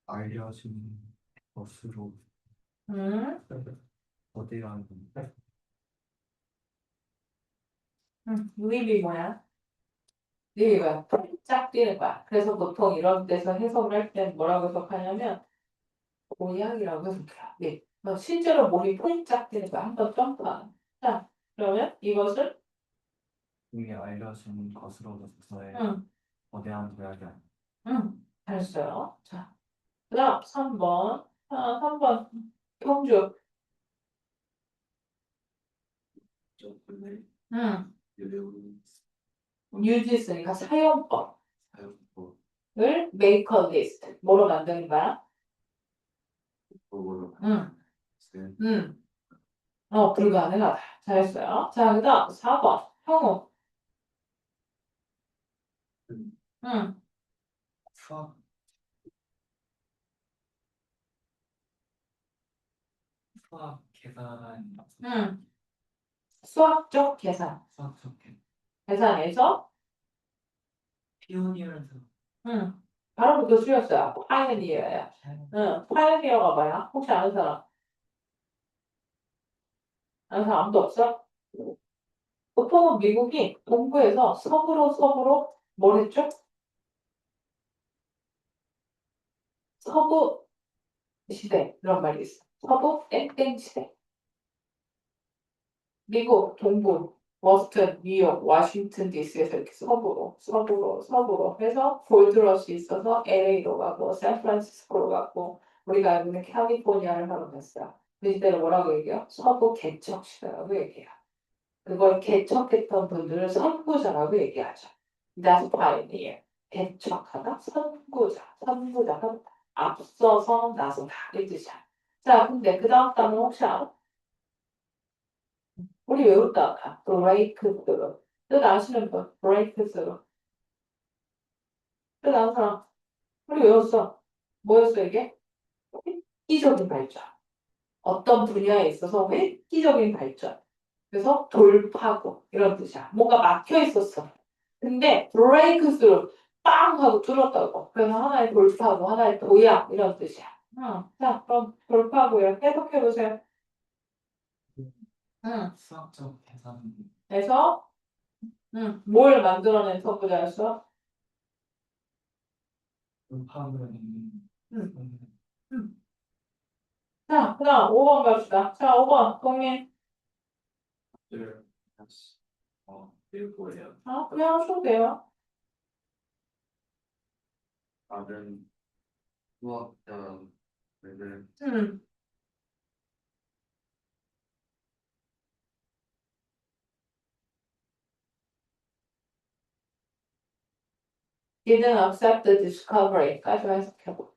알려진 것으로 응. 거대한 유입이 뭐야? 유입은 쫙 뛰는 거야. 그래서 보통 이런 데서 해석을 할 때 뭐라고 해석하냐면 모양이라고 해석해요. 네. 실제로 몸이 폴짝 뛰는 거야. 한번 점프하는. 자, 그러면 이것을 이미 알려진 것으로서의 응, 거대한 도약이 아니다. 응, 잘했어요. 자, 그다음 3번. 3번 경주. 조금의 응, 유료운 유지스니까 사용법을 사용법 make a list. 뭐로 만드는 거야? 법으로 응, 쓴 응. 불가능하다. 잘했어요. 자, 그다음 4번 형우. 응, 수학 수학 계산 응. 수학적 계산. 수학적 계산에서 피오니어에서 응. 바로부터 수였어요. 파이오니어예요. 응. 파이오니어가 뭐야? 혹시 아는 사람? 아는 사람 아무도 없어? 보통은 미국이 동부에서 서부로 뭘 했죠? 서부 시대 이런 말이 있어. 서부 땡땡 시대. 미국 동부, 버스턴, 뉴욕, 워싱턴 DC에서 이렇게 서부로 해서 골드러시 있어서 LA로 가고 샌프란시스코로 가고 우리가 알고 있는 캘리포니아를 하러 갔어요. 그 시대를 뭐라고 얘기해요? 서부 개척 시대라고 얘기해요. 그걸 개척했던 분들을 선구자라고 얘기하죠. That's pioneer. 개척하다, 선구자가 앞서서 나서다 이 뜻이야. 자, 근데 그 다음 단어 혹시 알아? 우리 외웠다. breakthrough. 뜻 아시는 분? breakthrough. 뜻 아는 사람? 우리 외웠어. 뭐였어 이게? 획기적인 발전. 어떤 분야에 있어서 획기적인 발전. 그래서 돌파구 이런 뜻이야. 뭔가 막혀 있었어. 근데 breakthrough 빵 하고 뚫었다고. 그래서 하나의 돌파구, 하나의 도약 이런 뜻이야. 자, 그럼 돌파구요. 해석해 보세요. 수학적 계산. 그래서 뭘 만들어낸 선구자였어? 음파를 음. 음. 자, 그다음 5번 갑시다. 자, 5번 공민. 를 일부예요. 그냥 하셔도 돼요. 다른 수학자들을 음. Didn't accept the discovery까지 해석해보.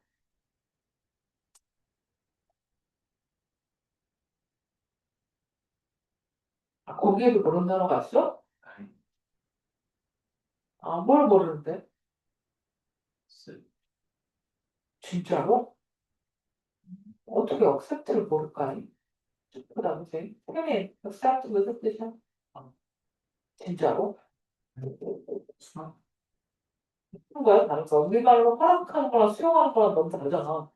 거기에도 모르는 단어가 있어? 아니 뭘 모르는데? 쓰 진짜로? 어떻게 accept를 모를까니? 그다음에 선생님, accept 무슨 뜻이야? 진짜로? 수학 무슨 거야? 다른 거. 우리말로 허락하는 거랑 수용하는 거랑 너무 다르잖아.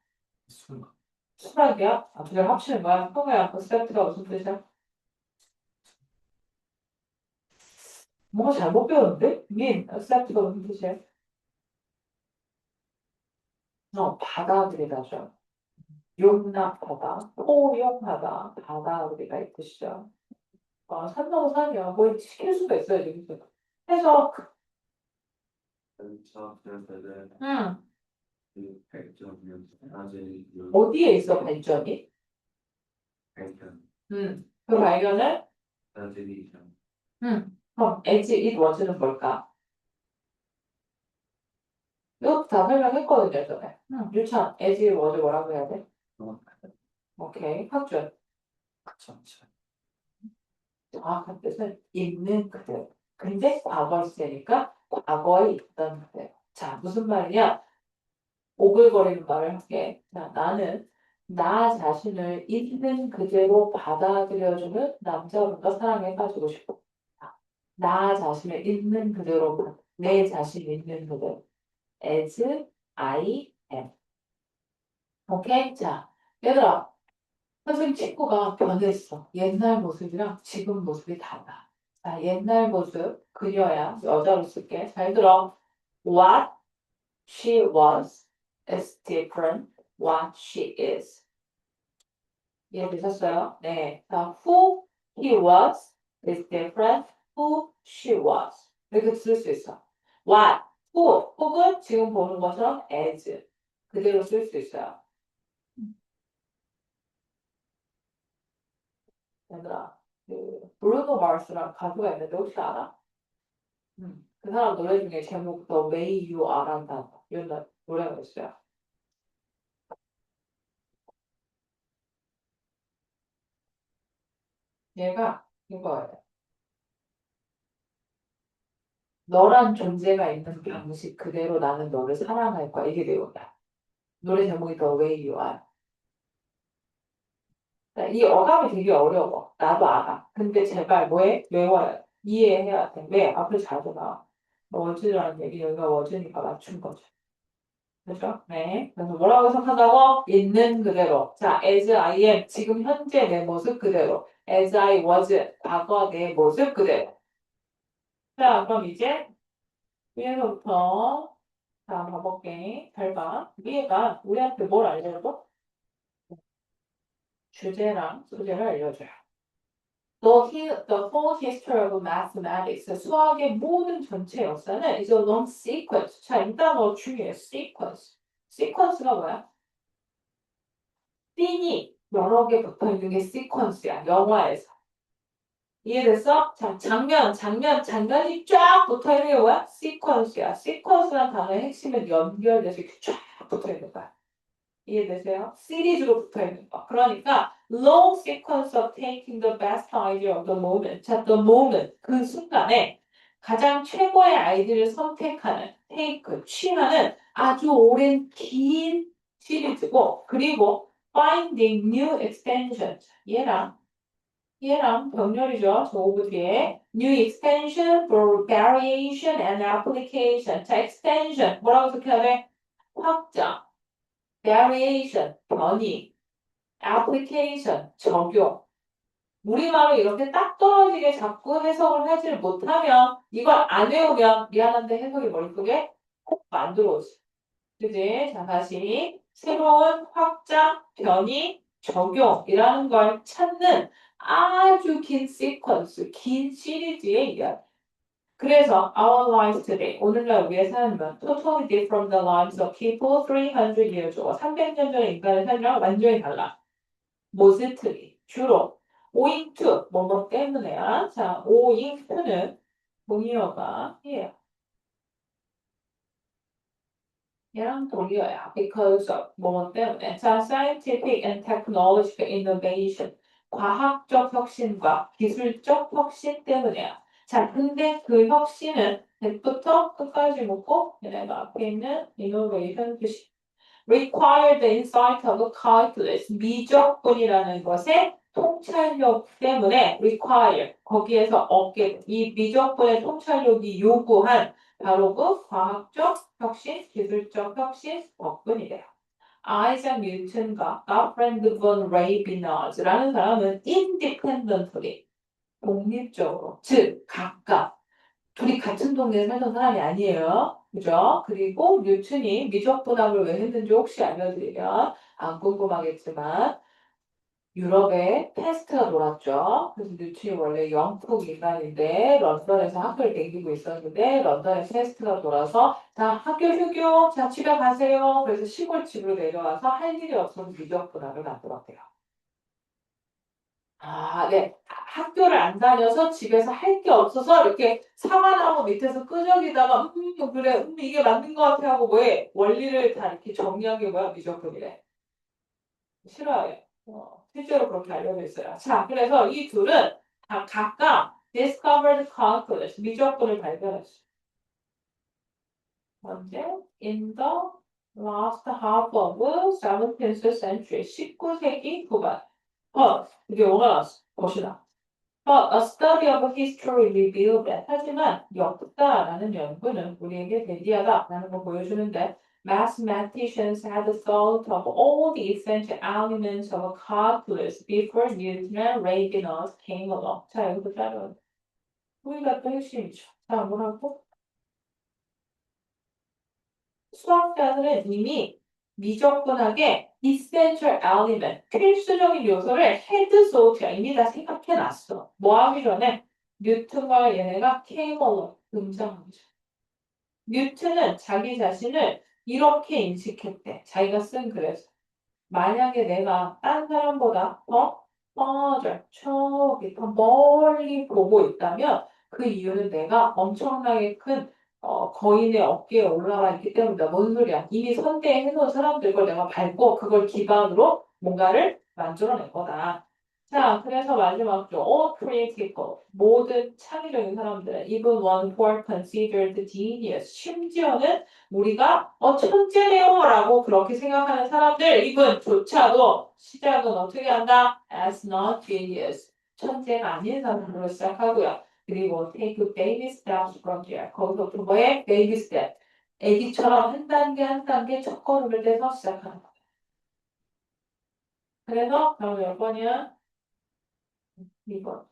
수학 수락이야? 두 개를 합치는 거야? 형아야, accept가 무슨 뜻이야? 뭔가 잘못 배웠는데? accept가 무슨 뜻이야? 받아들이다죠. 용납하다, 포용하다, 받아들이다 이 뜻이죠. 산동산이야. 뭘 시킬 수가 있어요, 지금. 해서, 수학자들은 응. 그 발전을 아직 어디에 있어, 발전이? 발전 그 발견을, 나들이 그럼 as it was는 뭘까? 이것도 다 설명했거든요, 전에. 유찬, as it was 뭐라고 해야 돼? 오케이, 학준. 전체 정확한 뜻은 있는 그대로. 근데 과거 시제니까 과거에 있던 그대로. 자, 무슨 말이냐? 오글거리는 말을 할게. 자, 나는 나 자신을 있는 그대로 받아들여주는 남자분과 사랑에 빠지고 싶어. 자, 나 자신을 있는 그대로, 내 자신 있는 그대로. as I am. 오케이? 자, 얘들아, 선생님 친구가 변했어. 옛날 모습이랑 지금 모습이 달라. 자, 옛날 모습, 그녀야, 여자로 쓸게. 잘 들어. What she was is different what she is. 이해되셨어요? 네. 자, who he was is different who she was. 이렇게 쓸 수 있어. What, who, 혹은 지금 보는 것처럼 as. 그대로 쓸 수 있어요. 얘들아, 브루노 마스라는 가수가 있는데 혹시 알아? 그 사람 노래 중에 제목 The Way You Are란 단어 이런 노래가 있어요. 얘가 이거예요. 너란 존재가 있는 방식 그대로 나는 너를 사랑할 거야. 이게 내용이야. 노래 제목이 The Way You Are. 이 어감이 되게 어려워. 나도 알아. 근데 제발 뭐해? 외워야 돼. 이해해야 돼. 왜? 앞으로 자주 나와. 워즈라는 얘기 여기가 워즈니까 맞춘 거죠. 그죠? 네. 그래서 뭐라고 해석한다고? 있는 그대로. 자, as I am. 지금 현재 내 모습 그대로. as I was. 과거 내 모습 그대로. 자, 그럼 이제 위에서부터 자, 봐볼게. 잘 봐. 위에가 우리한테 뭘 알려줘? 주제랑 소재를 알려줘요. The whole history of mathematics, 수학의 모든 전체 역사는 is a long sequence. 자, 일단 중요해. sequence. sequence가 뭐야? 씬이 여러 개 붙어 있는 게 sequence야. 영화에서. 이해됐어? 자, 장면이 쫙 붙어 있는 게 뭐야? sequence야. sequence란 단어의 핵심은 연결돼서 이렇게 쫙 붙어 있는 거야. 이해되세요? 시리즈로 붙어 있는 거. 그러니까 long sequence of taking the best idea of the moment. 자, the moment 그 순간에 가장 최고의 아이디어를 선택하는, take, 취하는 아주 오랜 긴 시리즈고, 그리고 finding new extensions. 얘랑 병렬이죠. 저 오브 뒤에 new extension for variation and application. 자, extension 뭐라고 적혀야 돼? 확장. variation, 변이, application, 적용. 우리말로 이렇게 딱 떨어지게 자꾸 해석을 하지를 못하면 이걸 안 외우면 미안한데 해석이 머릿속에 꼭 만들어오지. 그지? 자, 다시 새로운 확장, 변이, 적용이라는 걸 찾는 아주 긴 시퀀스, 긴 시리즈의 이야기. 그래서 our lives today, 오늘날 우리의 삶은 totally different from the lives of people 300 years ago. 300년 전의 인간의 삶이랑 완전히 달라. mostly, 주로. owing to, 뭐뭐 때문에야. 자, owing to는 동의어가 얘야. 얘랑 동의어야. because of, 뭐뭐 때문에. 자, scientific and technological innovation. 과학적 혁신과 기술적 혁신 때문에야. 자, 근데 그 혁신은 대부터 끝까지 묻고 얘네가 앞에 있는 innovation 뜻이 require the insight of a calculus 미적분이라는 것의 통찰력 때문에 require 거기에서 얻게 이 미적분의 통찰력이 요구한 바로 그 과학적 혁신, 기술적 혁신 덕분이래요. 아이작 뉴턴과 가프렌드 본 레이비너즈라는 사람은 independently 독립적으로 즉 각각 둘이 같은 동네에 살던 사람이 아니에요. 그죠? 그리고 뉴턴이 미적분학을 왜 했는지 혹시 알려드리면 안 궁금하겠지만 유럽에 패스트가 돌았죠. 그래서 뉴턴이 원래 영국 인간인데 런던에서 학교를 다니고 있었는데 런던에 패스트가 돌아서 자 학교 휴교 자 집에 가세요. 그래서 시골집으로 내려와서 할 일이 없어서 미적분학을 만들었대요. 아, 네. 학교를 안 다녀서 집에서 할 게 없어서 이렇게 사과나무 밑에서 끄적이다가 그래 이게 맞는 것 같아 하고 뭐해 원리를 다 이렇게 정리한 게 뭐야 미적분이래. 싫어해. 실제로 그렇게 알려져 있어요. 자, 그래서 이 둘은 다 각각 discovered calculus 미적분을 발견했어. 언제? In the last half of 17th century 19세기 후반. 이게 뭐가 나왔어? 봅시다. But a study of history revealed that 하지만 역사라는 연구는 우리에게 대비하다라는 걸 보여주는데 mathematicians had thought of all the essential elements of calculus before Newton and Leibniz came along. 자, 여기서 따로 우리가 또 핵심이죠. 자, 뭐라고? 수학자들은 이미 미적분학의 essential element, 필수적인 요소를 head thought야 이미 다 생각해놨어. 뭐 하기 전에 뉴턴과 얘네가 came along 등장하죠. 뉴턴은 자기 자신을 이렇게 인식했대. 자기가 쓴 글에서. 만약에 내가 딴 사람보다 더 저기 더 멀리 보고 있다면 그 이유는 내가 엄청나게 큰 거인의 어깨에 올라가 있기 때문이다. 뭔 소리야? 이미 선대해 놓은 사람들 걸 내가 밟고 그걸 기반으로 뭔가를 만들어낸 거다. 자, 그래서 마지막으로 all creative people, 모든 창의적인 사람들은 even one who are considered genius, 심지어는 우리가 천재네요 라고 그렇게 생각하는 사람들 이분조차도 시작은 어떻게 한다? As not genius, 천재가 아닌 사람으로 시작하고요. 그리고 take baby steps from there. 거기서부터 뭐해? baby step. 애기처럼 한 단계 한 단계 첫걸음을 떼서 시작하는 거예요. 그래서 다음 몇 번이야? 2번.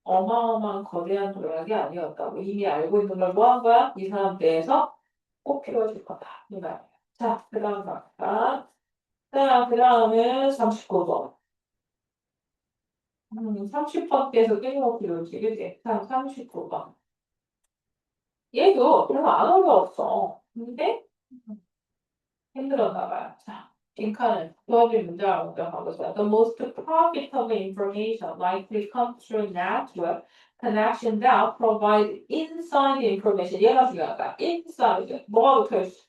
어마어마한 거대한 도약이 아니었다고 이미 알고 있는 걸 뭐 한 거야? 이 사람 내에서 꼭 피워줄 거다. 이 말이에요. 자, 그 다음 갑시다. 자, 그 다음은 39번. 30번께서 끊임없이 놀지, 그지? 자, 39번. 얘도 별로 안 어려웠어. 근데 힘들었나 봐요. 자, 빈칸은 주어진 문장을 먼저 가보세요. The most profitable information likely comes through network connection that provide inside information. 얘가 중요하다. inside. 뭐가 붙어있어?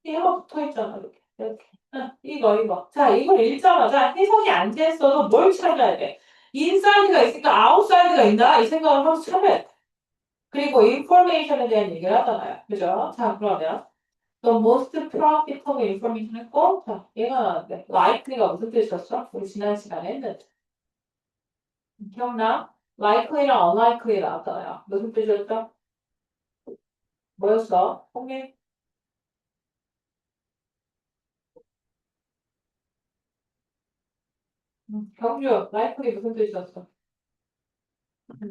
얘가 붙어있잖아. 이렇게. 이렇게. 이거. 자, 이걸 읽자마자 해석이 안 됐어도 뭘 찾아야 돼? 인사이드가 있으니까 아웃사이드가 있나? 이 생각을 하면서 찾아야 돼. 그리고 인포메이션에 대한 얘기를 하잖아요. 그죠? 자, 그러면 The most profitable information 했고, 자, 얘가 나왔는데, likely가 무슨 뜻이었어? 우리 지난 시간에 했는데. 기억나? likely랑 unlikely 나왔잖아요. 무슨 뜻이었죠? 뭐였어? 홍님? 경주, likely 무슨 뜻이었어?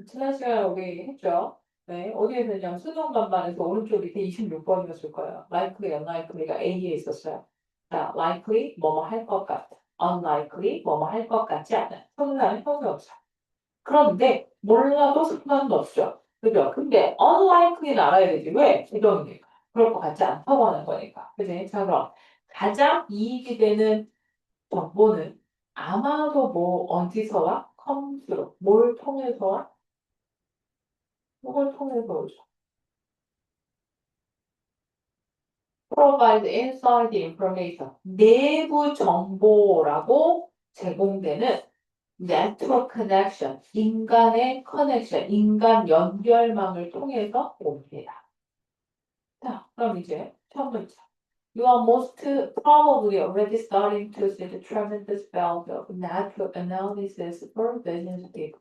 지난 시간에 우리 했죠? 네, 어디에서 그냥 수능 반반에서 오른쪽 밑에 26번이었을 거예요. likely, unlikely가 A에 있었어요. 자, likely, 뭐뭐 할 것 같아. unlikely, 뭐뭐 할 것 같지 않은. 형용사는 형용사. 그런데 몰라도 상관없죠. 그죠? 근데 unlikely는 알아야 되지. 왜? 부정이니까. 그럴 것 같지 않다고 하는 거니까. 그지? 자, 그럼 가장 이익이 되는 정보는 아마도 뭐 어디서와 컴스로 뭘 통해서와 누굴 통해서 오죠. provide inside information 내부 정보라고 제공되는 network connection 인간의 connection 인간 연결망을 통해서 옵니다. 자, 그럼 이제 첫 번째. You are most probably already starting to see the tremendous value of network analysis for business people.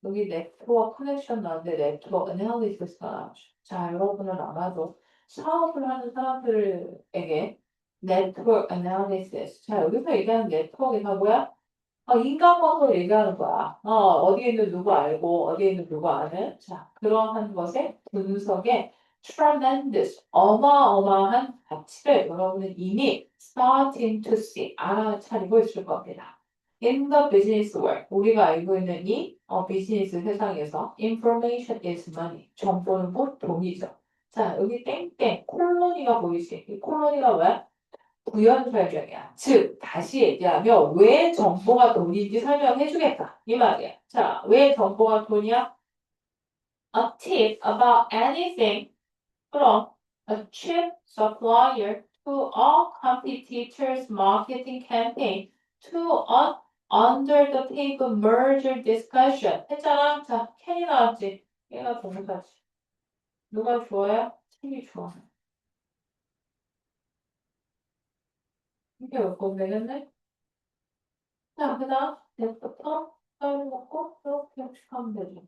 여기 네트워크 커넥션 나오는데 네트워크 애널리시스가 나오죠. 자, 여러분은 아마도 사업을 하는 사람들에게 네트워크 애널리시스. 자, 여기서 얘기하는 네트워크가 뭐야? 인간관계를 얘기하는 거야. 어디에 있는 누구 알고, 어디에 있는 누구 아는. 자, 그러한 것의 분석에 tremendous, 어마어마한 가치를 여러분은 이미 starting to see, 알아차리고 있을 겁니다. In the business world, 우리가 알고 있는 이 비즈니스 세상에서 information is money, 정보는 곧 돈이죠. 자, 여기 땡땡, 콜로니가 보이지? 이 콜로니가 뭐야? 부연 설명이야. 즉, 다시 얘기하면 왜 정보가 돈인지 설명해 주겠다. 이 말이야. 자, 왜 정보가 돈이야? A tip about anything from a cheap supplier to a competitor's marketing campaign to an under-the-table merger discussion. 했잖아. 자, 캔이 나왔지. 얘가 동사지. 누가 좋아요? 팀이 좋아. 이게 몇 번 되겠네? 자, 그 다음, 내부터 써놓고 이렇게 형식하면 되죠.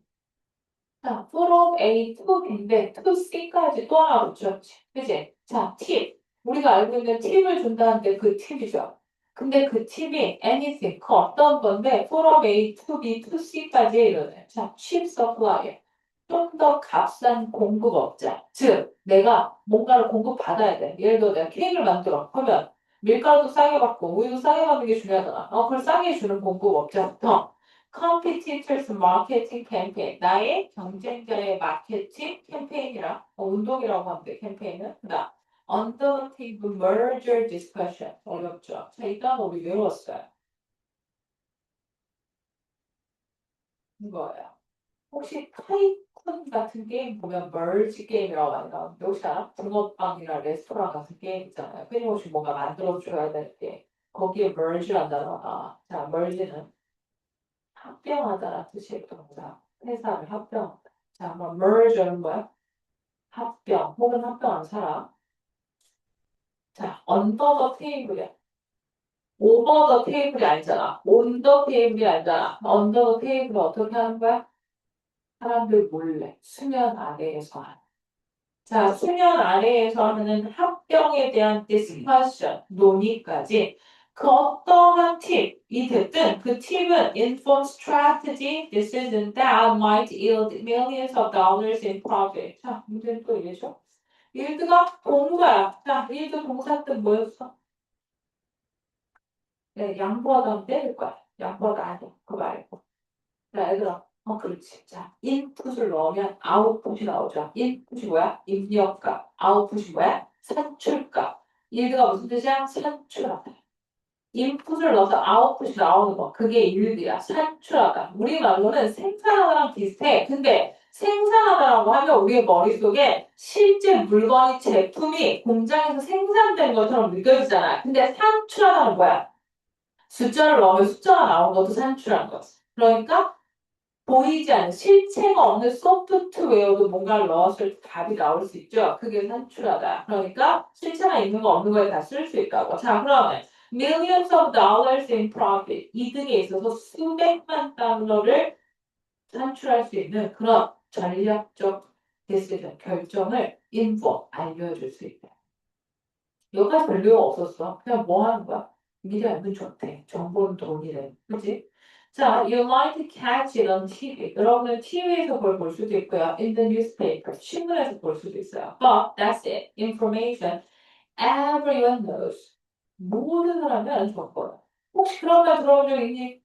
자, from A to B인데, to C까지 또 하나 붙였지. 그지? 자, 팁. 우리가 알고 있는 팁을 준다는데 그 팁이죠. 근데 그 팁이 anything, 그 어떤 건데, from A to B to C까지 이러네. 자, cheap supplier. 좀 더 값싼 공급업자. 즉, 내가 뭔가를 공급받아야 돼. 예를 들어 내가 케이크를 만들어. 그러면 밀가루도 싸게 받고 우유도 싸게 받는 게 중요하잖아. 그걸 싸게 주는 공급업자부터 competitors marketing campaign. 나의 경쟁자의 마케팅 캠페인이라 운동이라고 하면 돼. 캠페인은. 그다음 under the table merger discussion. 어렵죠. 자, 일단 우리 외웠어요. 이거예요. 혹시 타이쿤 같은 게임 보면 멀지 게임이라고 많이 나오는데 혹시 알아? 붕어빵이나 레스토랑 같은 게임 있잖아요. 끊임없이 뭔가 만들어줘야 될 때 거기에 멀지란 단어가 자 멀지는 합병하다라는 뜻의 동사 회사를 합병하다. 자 한번 merge는 뭐야? 합병 혹은 합병한 사람. 자 under the table이야. over the table이 아니잖아. on the table이 아니잖아. under the table을 어떻게 하는 거야? 사람들 몰래 수면 아래에서 하는. 자, 수면 아래에서 하는 합병에 대한 discussion, 논의까지 그 어떠한 팁이 됐든 그 팁은 inform strategy decision that might yield millions of dollars in profit. 자, 문제는 또 이래죠. yield가 동사야. 자, yield 동사 뜻 뭐였어? 네, 양보하다 하면 때릴 거야. 양보하다 아니야. 그거 말고. 그렇지. 자, 인풋을 넣으면 아웃풋이 나오죠. 인풋이 뭐야? 입력값. 아웃풋이 뭐야? 산출값. 일드가 무슨 뜻이야? 산출하다. 인풋을 넣어서 아웃풋이 나오는 거. 그게 일드야. 산출하다. 우리 말로는 생산하다랑 비슷해. 근데 생산하다라고 하면 우리의 머릿속에 실제 물건이 제품이 공장에서 생산된 것처럼 느껴지잖아. 근데 산출하다는 뭐야? 숫자를 넣으면 숫자가 나오는 것도 산출한 거지. 그러니까 보이지 않는 실체가 없는 소프트웨어도 뭔가를 넣었을 때 답이 나올 수 있죠. 그게 산출하다. 그러니까 실체가 있는 거 없는 거에 다 쓸 수 있다고. 자, 그러면 millions of dollars in profit 이득에 있어서 수백만 달러를 산출할 수 있는 그런 전략적 decision, 결정을 info 알려줄 수 있다. 여기까지 별 내용 없었어. 그냥 뭐 하는 거야? 미래 알면 좋대. 정보는 돈이래. 그치? 자, you might catch it on TV. 여러분은 TV에서 그걸 볼 수도 있고요. In the newspaper. 신문에서 볼 수도 있어요. But that's it. Information everyone knows. 모든 사람이 아는 정보야. 혹시 그런 말 들어본 적 있니?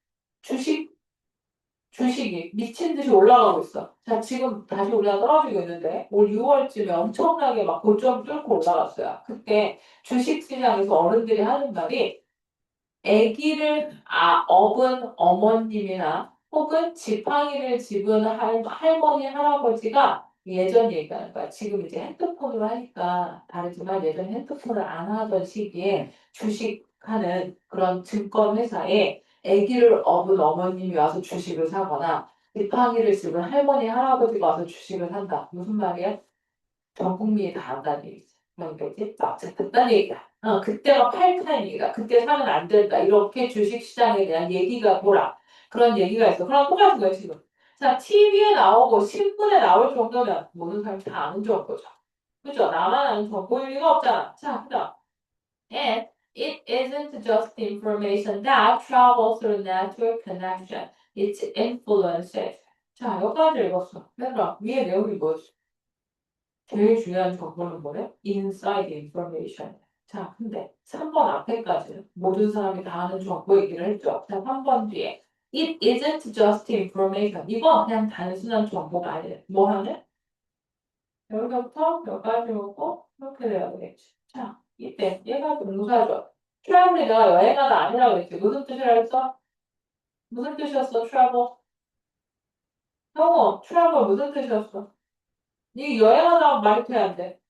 주식이 미친 듯이 올라가고 있어. 자, 지금 다시 올라 떨어지고 있는데, 올 6월쯤에 엄청나게 막 고점 뚫고 올라갔어요. 그때 주식 시장에서 어른들이 하는 말이, 아기를 업은 어머님이나 혹은 지팡이를 집은 할머니, 할아버지가 예전 얘기하는 거야. 지금 이제 핸드폰으로 하니까 다르지만 예전 핸드폰을 안 하던 시기에 주식하는 그런 증권 회사에 아기를 업은 어머님이 와서 주식을 사거나 지팡이를 집은 할머니, 할아버지가 와서 주식을 산다. 무슨 말이야? 전 국민이 다 안다는 얘기지. 그러니까 딱 그딴 얘기야. 그때가 팔 타임이다. 그때 사면 안 된다. 이렇게 주식시장에 대한 얘기가 돌아. 그런 얘기가 있어. 그럼 똑같은 거야, 지금. 자, TV에 나오고 신문에 나올 정도면 모든 사람이 다 아는 정보죠. 그죠? 나만 아는 정보일 리가 없잖아. 자, 그 다음. And it isn't just information that travels through network connection. It's influences. 자, 여기까지 읽었어. 얘들아, 위에 내용이 뭐였어? 제일 중요한 정보는 뭐래? Inside information. 자, 근데 3번 앞에까지는 모든 사람이 다 아는 정보 얘기를 했죠. 자, 3번 뒤에 It isn't just information. 이건 그냥 단순한 정보가 아니래. 뭐 하네? 여기서부터 여기까지 오고 이렇게 돼야 되겠지. 자, 이때 얘가 동사죠. travel이 내가 여행하다 아니라고 했지. 무슨 뜻이라 했어? 무슨 뜻이었어? travel? 형어, travel 무슨 뜻이었어? 이 여행하다 말이 돼야 안 돼.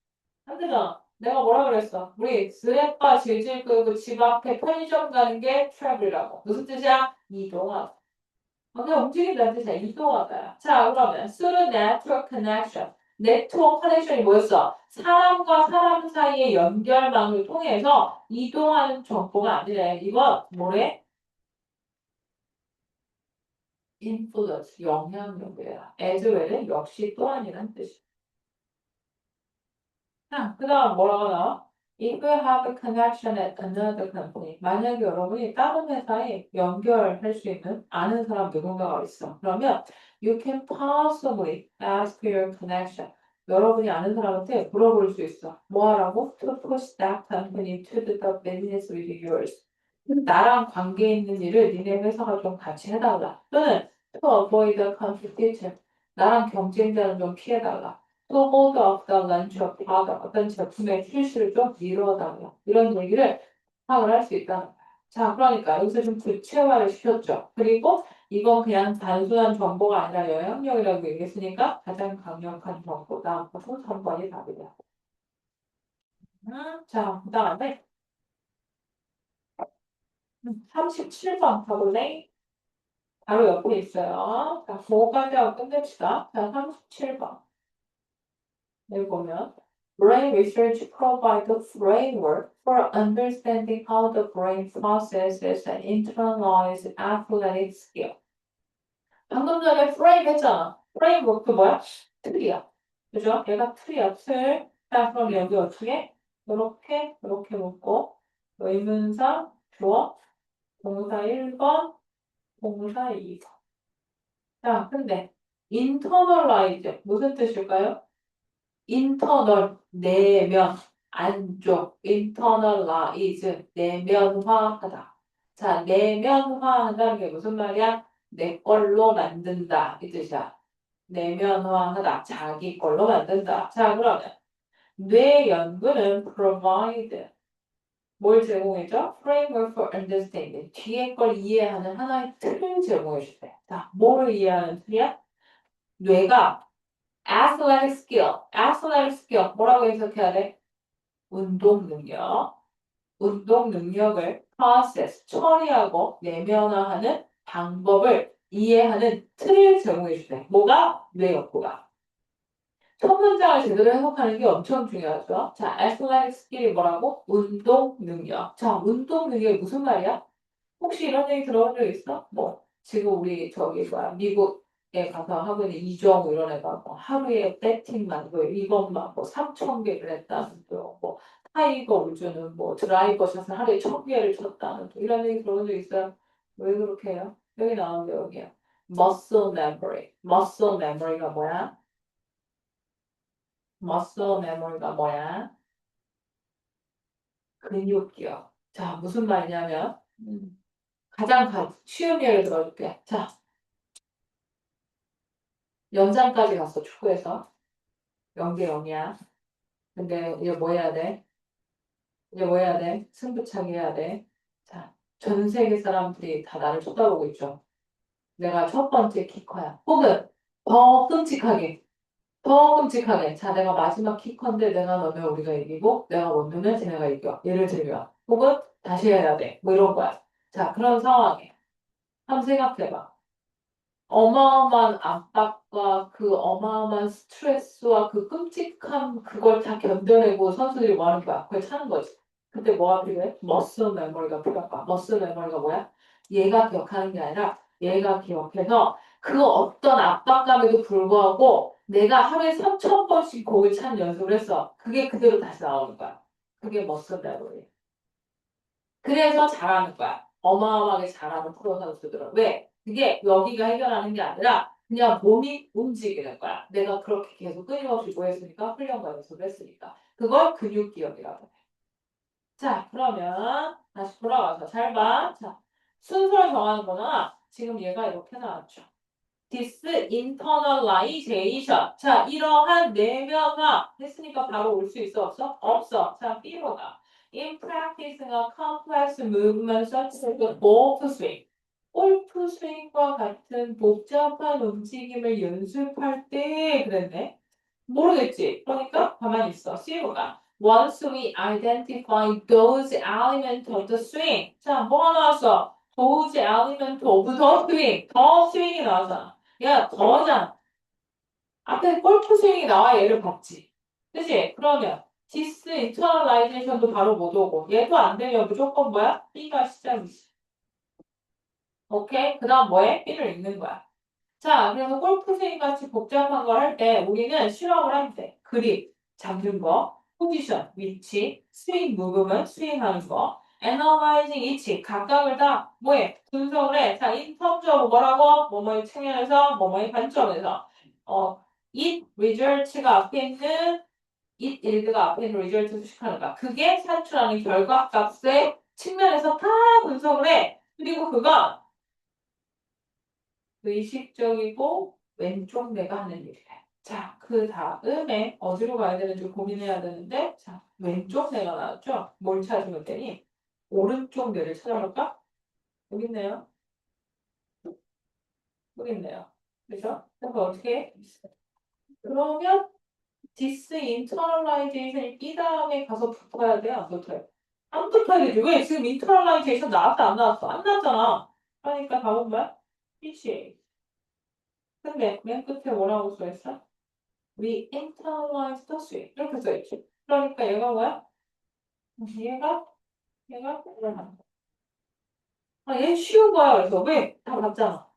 안 되잖아. 내가 뭐라 그랬어? 우리 스레빠 질질 끄고 집 앞에 편의점 가는 게 트래블이라고. 무슨 뜻이야? 이동하다. 그냥 움직인다는 뜻이야. 이동하다. 자, 그러면 through network connection. 네트워크 커넥션이 뭐였어? 사람과 사람 사이의 연결망을 통해서 이동하는 정보가 아니래. 이건 뭐래? influence, 영향력이야. as well은 역시 또한이란 뜻이야. 자, 그 다음 뭐라고 나와? If you have a connection at another company. 만약에 여러분이 다른 회사에 연결할 수 있는 아는 사람 누군가가 있어. 그러면 you can possibly ask your connection. 여러분이 아는 사람한테 물어볼 수 있어. 뭐 하라고? To push that company to do the business with yours. 나랑 관계 있는 일을 니네 회사가 좀 같이 해달라. 또는 to avoid the competition. 나랑 경쟁자는 좀 피해달라. 또 hold up the launch of product. 어떤 제품의 출시를 좀 미뤄달라. 이런 얘기를 파악을 할 수 있다는 거야. 자, 그러니까 여기서 좀 구체화를 시켰죠. 그리고 이건 그냥 단순한 정보가 아니라 영향력이라고 얘기했으니까 가장 강력한 정보. 다음부터 3번이 답이다. 자, 그 다음에 37번 가볼래? 바로 옆에 있어요. 자, 그거까지 하고 끝냅시다. 자, 37번. 여기 보면 Brain research provides a framework for understanding how the brain processes and internalizes athletic skill. 방금 전에 frame 했잖아. framework 뭐야? 틀이야. 그죠? 얘가 틀이야, 틀. 자, 그럼 여기 어떻게? 이렇게 묶고 의문사, 주어, 동사 1번, 동사 2번. 자, 근데 internalize 무슨 뜻일까요? 인터널 내면 안쪽 internalize 내면화하다. 자, 내면화한다는 게 무슨 말이야? 내 걸로 만든다 이 뜻이야. 내면화하다 자기 걸로 만든다. 자 그러면 뇌 연구는 provide 뭘 제공해줘? framework for understanding 뒤에 걸 이해하는 하나의 틀을 제공해 주대. 자, 뭘 이해하는 틀이야? 뇌가 athletic skill 뭐라고 해석해야 돼? 운동 능력을 process 처리하고 내면화하는 방법을 이해하는 틀을 제공해 주대. 뭐가? 뇌 연구가. 첫 문장을 제대로 해석하는 게 엄청 중요하죠. 자, athletic skill이 뭐라고? 운동 능력. 자, 운동 능력이 무슨 말이야? 혹시 이런 얘기 들어본 적 있어? 뭐, 지금 우리 저기 뭐야, 미국에 가서 하고 있는 이정우 이런 애가 뭐 하루에 배팅만 뭐 이것만 뭐 3,000개를 했다는 뭐 타이거 우즈는 뭐 드라이버 샷을 하루에 1,000개를 쳤다는 이런 얘기 들어본 적 있어요? 왜 그렇게 해요? 여기 나오는데 여기야. muscle memory. muscle memory가 뭐야? muscle memory가 뭐야? 근육 기억. 자, 무슨 말이냐면 가장 쉬운 예를 들어줄게. 자, 연장까지 갔어, 축구에서. 0대 0이야. 근데 이제 뭐 해야 돼? 이제 뭐 해야 돼? 승부차기 해야 돼. 자, 전 세계 사람들이 다 나를 쳐다보고 있죠. 내가 첫 번째 키커야. 혹은 더 끔찍하게. 자, 내가 마지막 키커인데 내가 넣으면 우리가 이기고 내가 못 넣으면 쟤네가 이겨. 예를 들면. 혹은 다시 해야 돼. 뭐 이런 거야. 자, 그런 상황에 한번 생각해봐. 어마어마한 압박과 그 어마어마한 스트레스와 그 끔찍한 그걸 다 견뎌내고 선수들이 뭐 하는 거야? 그걸 차는 거지. 근데 뭐가 필요해? 머슬 메모리가 필요한 거야. 머슬 메모리가 뭐야? 얘가 기억하는 게 아니라 얘가 기억해서 그 어떤 압박감에도 불구하고 내가 하루에 3,000번씩 곡을 찬 연습을 했어. 그게 그대로 다시 나오는 거야. 그게 머슬 메모리. 그래서 잘하는 거야. 어마어마하게 잘하는 프로 선수들은. 왜? 그게 여기가 해결하는 게 아니라 그냥 몸이 움직이는 거야. 내가 그렇게 계속 끊임없이 뭐 했으니까 훈련과 연습을 했으니까. 그걸 근육 기억이라고 해. 자, 그러면 다시 돌아와서 잘 봐. 자, 순서를 정하는 거나 지금 얘가 이렇게 나왔죠. disinternalization. 자, 이러한 내면화 했으니까 바로 올 수 있어 없어? 없어. 자, B로가 in practicing a complex movement such as the golf swing. 골프 스윙과 같은 복잡한 움직임을 연습할 때 그랬네. 모르겠지. 그러니까 가만히 있어. C로가 once we identify those elements of the swing. 자, 뭐가 나왔어? those elements of the swing. 더 스윙이 나왔잖아. 야, 더잖아. 앞에 골프 스윙이 나와 얘를 봤지. 그치? 그러면 disinternalization도 바로 못 오고 얘도 안 되면 무조건 뭐야? B가 시작이지. 오케이? 그 다음 뭐해? B를 읽는 거야. 자, 그래서 골프 스윙 같이 복잡한 걸 할 때 우리는 실험을 할 때 그립 잡는 거, 포지션, 위치, 스윙 무브먼트, 스윙하는 거, 애널라이징 이치 각각을 다 뭐해? 분석을 해. 자, 인터뷰적으로 뭐라고? 뭐뭐의 측면에서, 뭐뭐의 관점에서 it results가 앞에 있는 it yield가 앞에 있는 result 수식하는 거야. 그게 산출하는 결과값의 측면에서 다 분석을 해. 그리고 그건 의식적이고 왼쪽 내가 하는 일이래. 자, 그 다음에 어디로 가야 되는지 고민해야 되는데, 자, 왼쪽 내가 나왔죠? 뭘 찾으면 되니? 오른쪽 뇌를 찾아볼까? 여기 있네요. 여기 있네요. 그래서 어떻게 해? 그러면 disinternalization이 이 다음에 가서 붙어야 돼? 안 붙어요? 안 붙어야 되지. 왜? 지금 internalization 나왔다 안 나왔어? 안 나왔잖아. 그러니까 답은 뭐야? PCA. 근데 맨 끝에 뭐라고 써있어? We internalize the swing. 이렇게 써있지. 그러니까 얘가 뭐야? 얘가 뭐야? 아, 얘 쉬운 거야. 그래서 왜? 다 봤잖아.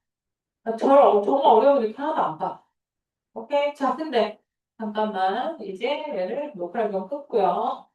정말 어려우니까 하나도 안 봐. 오케이? 자, 근데 잠깐만. 이제 얘를 녹화를 좀 끊고요.